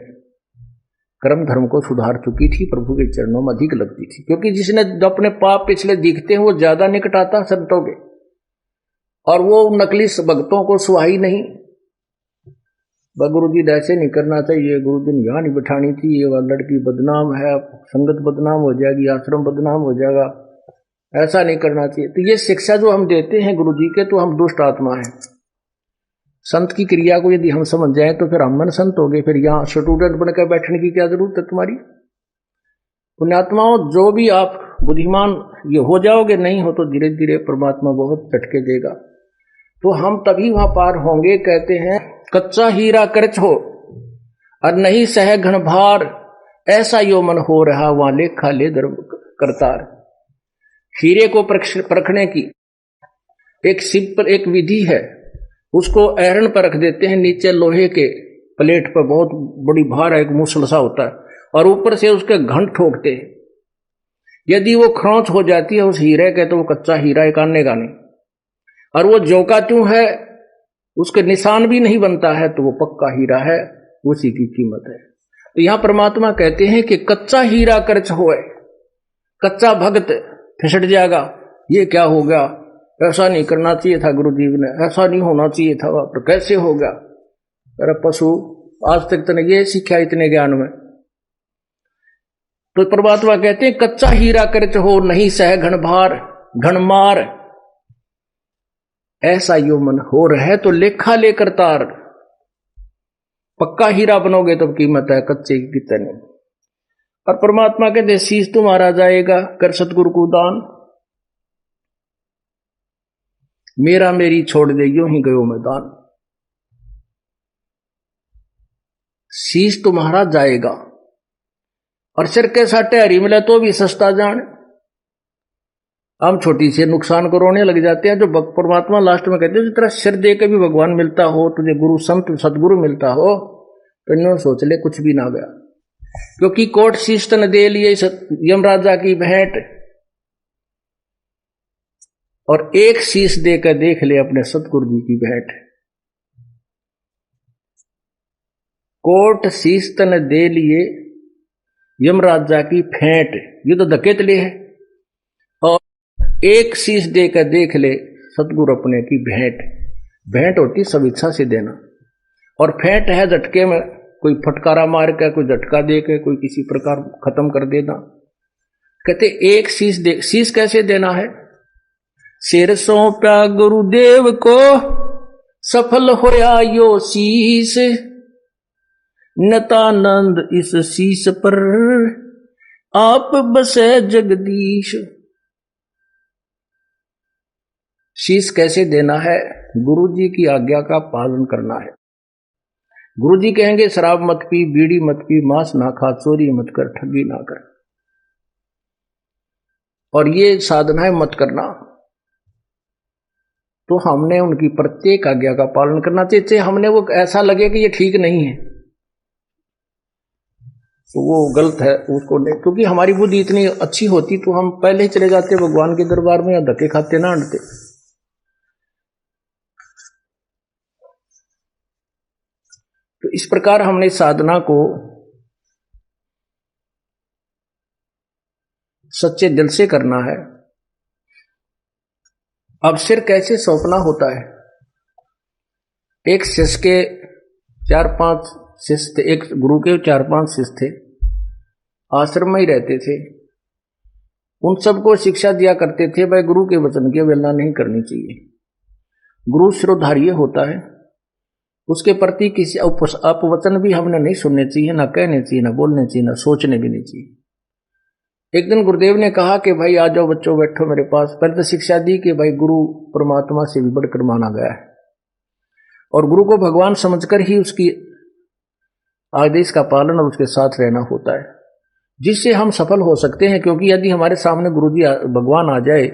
कर्म धर्म को सुधार चुकी थी, प्रभु के चरणों में अधिक लगती थी। क्योंकि जिसने अपने पाप पिछले दिखते हैं वो ज्यादा निकट आता संतों के, और वो नकली भक्तों को सुहाई नहीं। गुरु जी ऐसे नहीं करना चाहिए, गुरु जी यहाँ नहीं बिठानी थी, ये लड़की बदनाम है, संगत बदनाम हो जाएगी, आश्रम बदनाम हो जाएगा, ऐसा नहीं करना चाहिए। तो ये शिक्षा जो हम देते हैं गुरु जी के, तो हम दुष्ट आत्मा हैं। संत की क्रिया को यदि हम समझ जाए तो फिर हम मन संत हो गए, फिर यहाँ स्टूडेंट बनकर बैठने की क्या जरूरत है तुम्हारी। पुण्यात्माओं, जो भी आप बुद्धिमान ये हो जाओगे, नहीं हो तो धीरे धीरे परमात्मा बहुत झटके देगा, तो हम तभी वहां पार होंगे। कहते हैं कच्चा हीरा करच हो और नहीं सह घन भार, ऐसा यो मन हो रहा वहां लेखा ले धर्म करतार। हीरे को परखने की एक सिंपल एक विधि है, उसको ऐरन पर रख देते हैं, नीचे लोहे के प्लेट पर बहुत बड़ी भार है, एक मूसल सा होता है, और ऊपर से उसके घंट ठोकते हैं। यदि वो खरोंच हो जाती है उस हीरे के, तो वो कच्चा हीरा एक आनेगा नहीं, और वो जोका त्यों है, उसके निशान भी नहीं बनता है, तो वो पक्का हीरा है, उसी की कीमत है। तो यहां परमात्मा कहते हैं कि कच्चा हीरा कर्च होए, कच्चा भक्त फिसट जाएगा। ये क्या हो गया, ऐसा नहीं करना चाहिए था गुरु जी ने, ऐसा नहीं होना चाहिए था, तो कैसे हो गया। अरे पशु, आज तक तने ये सीखा इतने ज्ञान में। तो परमात्मा कहते हैं कच्चा हीरा कर्च हो नहीं सह घन भार घन मार, ऐसा यो मन हो रहे तो लेखा लेकर तार। पक्का हीरा बनोगे तो कीमत है, कच्चे की कितने। और परमात्मा कहते शीश तुम्हारा जाएगा कर सतगुरु को दान, मेरा मेरी छोड़ दे यूं ही गयो मैदान। शीश तुम्हारा जाएगा, और सिर के साटे हरी मिले तो भी सस्ता जान। हम छोटी से नुकसान को रोने लग जाते हैं। जो परमात्मा लास्ट में कहते हैं, जिस तरह सिर दे के भी भगवान मिलता हो, तुझे गुरु संत सतगुरु मिलता हो, तो इन्होंने सोच ले कुछ भी ना गया। क्योंकि कोट शीश तन दे लिए यमराजा की भेंट, और एक शीश देकर देख ले अपने सतगुरु जी की भेंट। कोट शीश तन दे लिए यमराजा की भेंट, ये तो धकेत ले है, और एक शीश देकर देख ले सतगुरु अपने की भेंट। भेंट होती सब इच्छा से देना, और भेंट है झटके में, कोई फटकारा मार के, कोई झटका दे के, कोई किसी प्रकार खत्म कर देना। कहते एक शीश दे। शीश कैसे देना है, सिर सौंपा गुरुदेव को सफल होया यो शीश, नतानंद इस शीश पर आप बसे जगदीश। शीश कैसे देना है, गुरु जी की आज्ञा का पालन करना है। गुरु जी कहेंगे शराब मत पी, बीड़ी मत पी, मांस ना खा, चोरी मत कर, ठगी ना कर, और ये साधनाएं मत करना। तो हमने उनकी प्रत्येक आज्ञा का पालन करना चाहिए। हमने वो ऐसा लगे कि ये ठीक नहीं है तो वो गलत है, उसको नहीं। क्योंकि हमारी बुद्धि इतनी अच्छी होती तो हम पहले ही चले जाते भगवान के दरबार में, या धक्के खाते ना अंटते। तो इस प्रकार हमने साधना को सच्चे दिल से करना है। अब सिर कैसे सौंपना होता है। एक शिष्य के 4-5 शिष्य थे, एक गुरु के 4-5 शिष्य थे, आश्रम में ही रहते थे। उन सबको शिक्षा दिया करते थे, भाई गुरु के वचन की अवहेलना नहीं करनी चाहिए। गुरु शिरोधार्य होता है, उसके प्रति किसी अपवचन भी हमने नहीं सुनने चाहिए, ना कहने चाहिए, ना बोलने चाहिए, ना सोचने भी नहीं चाहिए। एक दिन गुरुदेव ने कहा कि भाई आ जाओ बच्चों, बैठो मेरे पास। पहले तो शिक्षा दी कि भाई गुरु परमात्मा से भी बढ़कर माना गया है और गुरु को भगवान समझकर ही उसकी आदेश का पालन और उसके साथ रहना होता है, जिससे हम सफल हो सकते हैं। क्योंकि यदि हमारे सामने गुरु जी भगवान आ जाए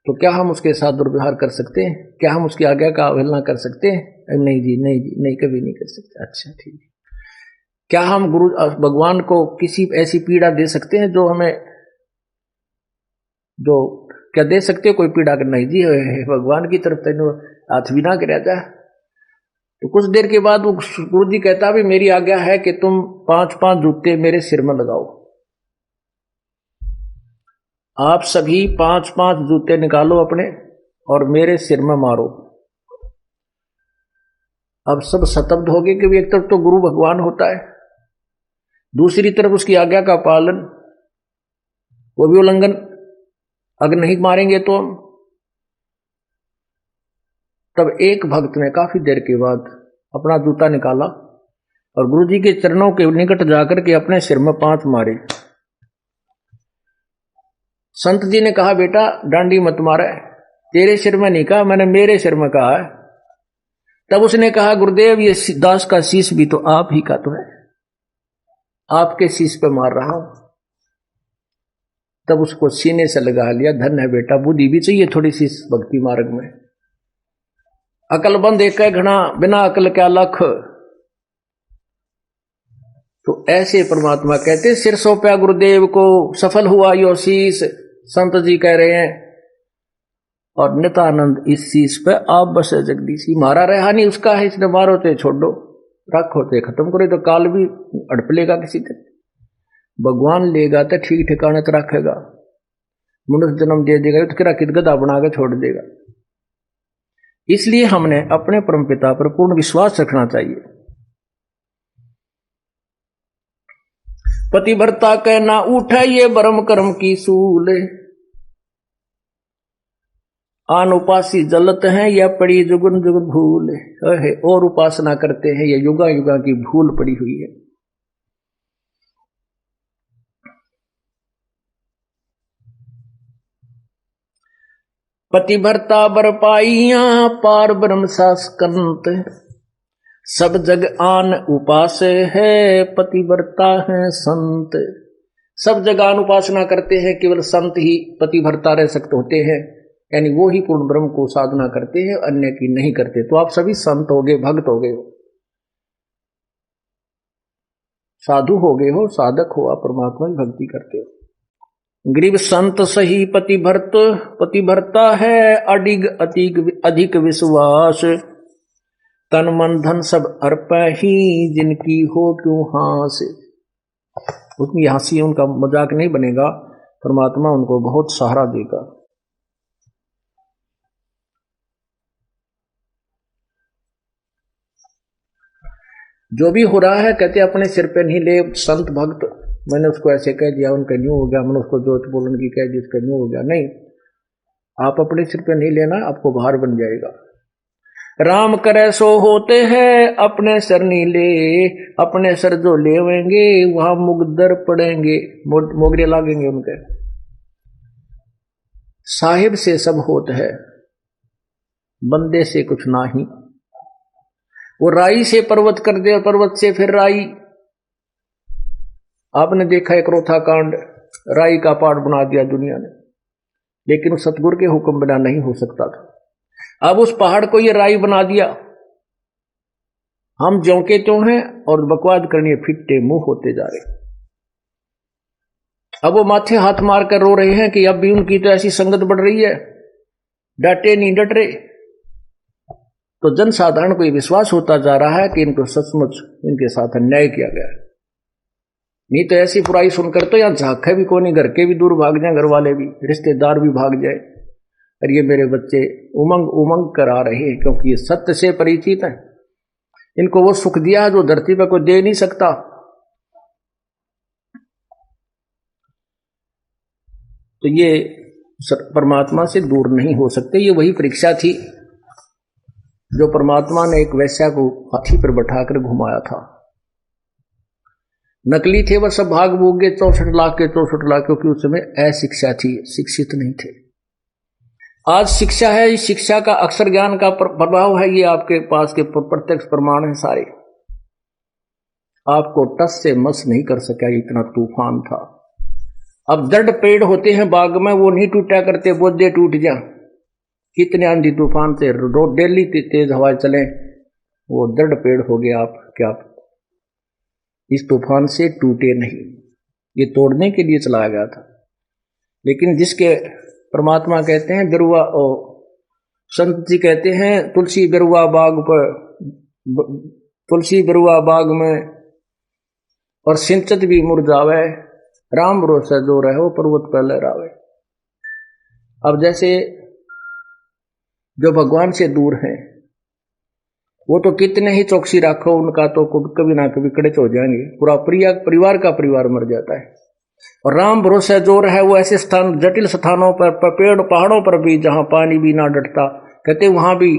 तो क्या हम उसके साथ दुर्व्यवहार कर सकते हैं? क्या हम उसकी आज्ञा का अवहेलना कर सकते हैं? नहीं जी, नहीं जी, नहीं, कभी नहीं कर सकते। अच्छा ठीक है। क्या हम गुरु भगवान को किसी ऐसी पीड़ा दे सकते हैं जो हमें, जो क्या दे सकते हो कोई पीड़ा? कर नहीं जी, भगवान की तरफ तेन हाथ भी ना कर जाए। तो कुछ देर के बाद वो गुरु जी कहता भी मेरी आज्ञा है कि तुम 5-5 जूते मेरे सिर में लगाओ। आप सभी 5-5 जूते निकालो अपने और मेरे सिर में मारो। अब सब स्तब्ध हो गए कि एक तरफ तो गुरु भगवान होता है, दूसरी तरफ उसकी आज्ञा का पालन, वो भी उल्लंघन। अगर नहीं मारेंगे तो तब एक भक्त ने काफी देर के बाद अपना जूता निकाला और गुरु जी के चरणों के निकट जाकर के अपने सिर में 5 मारे। संत जी ने कहा बेटा डांडी मत मारे, तेरे सिर में नहीं कहा, मैंने मेरे सिर में कहा है। तब उसने कहा गुरुदेव ये दास का शीश भी तो आप ही का तो है, आपके शीश पे मार रहा हूं। तब उसको सीने से लगा लिया। धन्य है बेटा, बुद्धि भी चाहिए थोड़ी सी भक्ति मार्ग में। अकलबंद एक घना, बिना अकल क्या लख। तो ऐसे परमात्मा कहते सिर सौंपया गुरुदेव को, सफल हुआ यो शीश। संत जी कह रहे हैं और नित्यानंद इस शीश पे आप बसे जगदीशी। मारा रहा नहीं उसका है, इसने मारो ते छोड़ो, रखो ते खत्म करे तो काल भी अड़प लेगा किसी तरह। भगवान लेगा तो ठीक ठिकाने तो रखेगा, मनुष्य जन्म दे देगा तो किरा कित गधा बना के छोड़ देगा। इसलिए हमने अपने परमपिता पर पूर्ण विश्वास रखना चाहिए। पतिव्रता कहना उठा ये ब्रह्म कर्म की सूल, आन उपासी जलत हैं या पड़ी जुगन जुगन भूल है। और उपासना करते हैं, ये युगा युगा की भूल पड़ी हुई है। पतिव्रता बरपाइया पार ब्रह्म शासकंत, सब जग आन उपास है पतिव्रता है संत। सब जग आन उपासना करते हैं, केवल संत ही पतिव्रता रह सकते होते हैं, यानी वो ही पूर्ण ब्रह्म को साधना करते हैं, अन्य की नहीं करते। तो आप सभी संत हो गए, भक्त हो गए हो, साधु हो गए हो, साधक हो, आप परमात्मा की भक्ति करते हो। गरीब संत सही पतिव्रता है अडिग अधिक विश्वास, तन मन धन सब अर्पा ही जिनकी हो क्यों हास। उतनी हंसी उनका मजाक नहीं बनेगा, परमात्मा उनको बहुत सहारा देगा। जो भी हो रहा है कहते अपने सिर पे नहीं ले। संत भक्त मैंने उसको ऐसे कह दिया, उनका न्यू हो गया, मैंने उसको जोत बोलन की कह दी, उसका न्यू हो गया। नहीं, आप अपने सिर पे नहीं लेना, आपको भार बन जाएगा। राम करे सो होते हैं अपने सर नहीं ले, अपने सर जो लेवेंगे वहां मुगदर पड़ेंगे, मोगरे लागेंगे उनके। साहिब से सब होत है, बंदे से कुछ ना ही। वो राई से पर्वत कर दे, पर्वत से फिर राई। आपने देखा एक रोथा कांड, राई का पहाड़ बना दिया दुनिया ने, लेकिन उस सतगुरु के हुक्म बिना नहीं हो सकता था। अब उस पहाड़ को ये राई बना दिया। हम ज्यों के त्यों हैं और बकवाद करनी फिट्टे मुंह होते जा रहे। अब वो माथे हाथ मार कर रो रहे हैं कि अब भी उनकी तो ऐसी संगत बढ़ रही है, डटे नहीं डट रहे। तो जनसाधारण को यह विश्वास होता जा रहा है कि इनको सचमुच इनके साथ अन्याय किया गया है। नहीं तो ऐसी बुराई सुनकर तो यहां झांके भी कोई नहीं, घर के भी दूर भाग जाए, घर वाले भी, रिश्तेदार भी भाग जाए, और ये मेरे बच्चे उमंग उमंग कर आ रहे हैं क्योंकि ये सत्य से परिचित हैं। इनको वो सुख दिया है जो धरती पर कोई दे नहीं सकता। तो ये परमात्मा से दूर नहीं हो सकते। ये वही परीक्षा थी जो परमात्मा ने एक वैश्या को हाथी पर बैठाकर घुमाया था। नकली थे वह सब, भाग भूग गए 64 लाख के 64 लाख, क्योंकि उस समय अशिक्षा थी, शिक्षित नहीं थे। आज शिक्षा है, इस शिक्षा का अक्षर ज्ञान का प्रभाव है, ये आपके पास के प्रत्यक्ष प्रमाण है सारे। आपको टस से मस नहीं कर सका, इतना तूफान था। अब दृढ़ पेड़ होते हैं बाग में, वो नहीं टूटा करते, बोझे टूट जा। कितने आंधी तूफान से डेली तेज हवाएं चले, वो दृढ़ पेड़ हो गया। आप क्या इस तूफान से टूटे नहीं, ये तोड़ने के लिए चलाया गया था। लेकिन जिसके परमात्मा कहते हैं बिरुआ, संत जी कहते हैं तुलसी बिरुआ बाग पर, तुलसी बिरुआ बाग में और सिंचत भी मुरझावे, राम भरोसा जो रहे वो पर्वत पर लहरावे। अब जैसे जो भगवान से दूर हैं वो तो कितने ही चौकसी रखो, उनका तो कभी ना कभी कड़च हो जाएंगे, पूरा परिवार का परिवार मर जाता है। और राम भरोसा जो है वो ऐसे स्थान, जटिल स्थानों पर, पेड़ पहाड़ों पर भी जहां पानी भी ना डटता, कहते वहां भी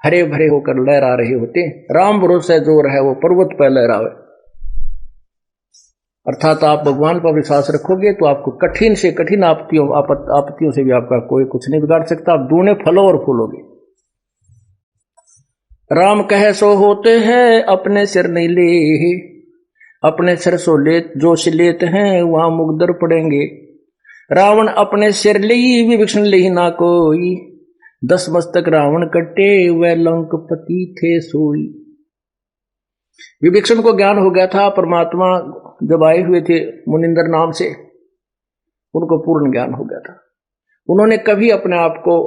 हरे भरे होकर लहरा रहे होते। राम भरोसा जो है वो पर्वत पर लहरावे। अर्थात आप भगवान पर विश्वास रखोगे तो आपको कठिन से कठिन आपत्तियों से भी आपका कोई कुछ नहीं बिगाड़ सकता। आप दूने फलो और फूलोगे। राम कहे सो होते हैं, अपने सिर नहीं ले, अपने सिर सो लेत जो से लेते हैं वहां मुगदर पड़ेंगे। रावण अपने सिर ले विभीषण ले ना कोई, 10 मस्तक रावण कटे वह लंकपति थे सोई। विभीषण को ज्ञान हो गया था, परमात्मा जब आए हुए थे मुनिंदर नाम से, उनको पूर्ण ज्ञान हो गया था। उन्होंने कभी अपने आप को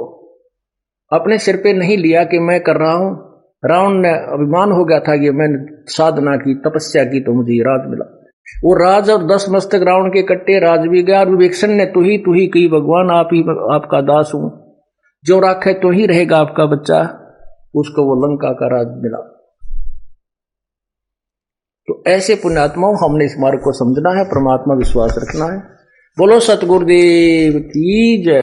अपने सिर पे नहीं लिया कि मैं कर रहा हूं। रावण ने अभिमान हो गया था कि मैंने साधना की, तपस्या की तो मुझे राज मिला। वो राज और 10 मस्तक रावण के कट्टे, राज भी गया। विभीषण ने तू ही कही भगवान आप ही आपका दास हूं, जो राखे तो ही रहेगा आपका बच्चा। उसको वो लंका का राज मिला। तो ऐसे पुण्यात्माओं हमने इस मार्ग को समझना है, परमात्मा विश्वास रखना है। बोलो सतगुरुदेव की जय।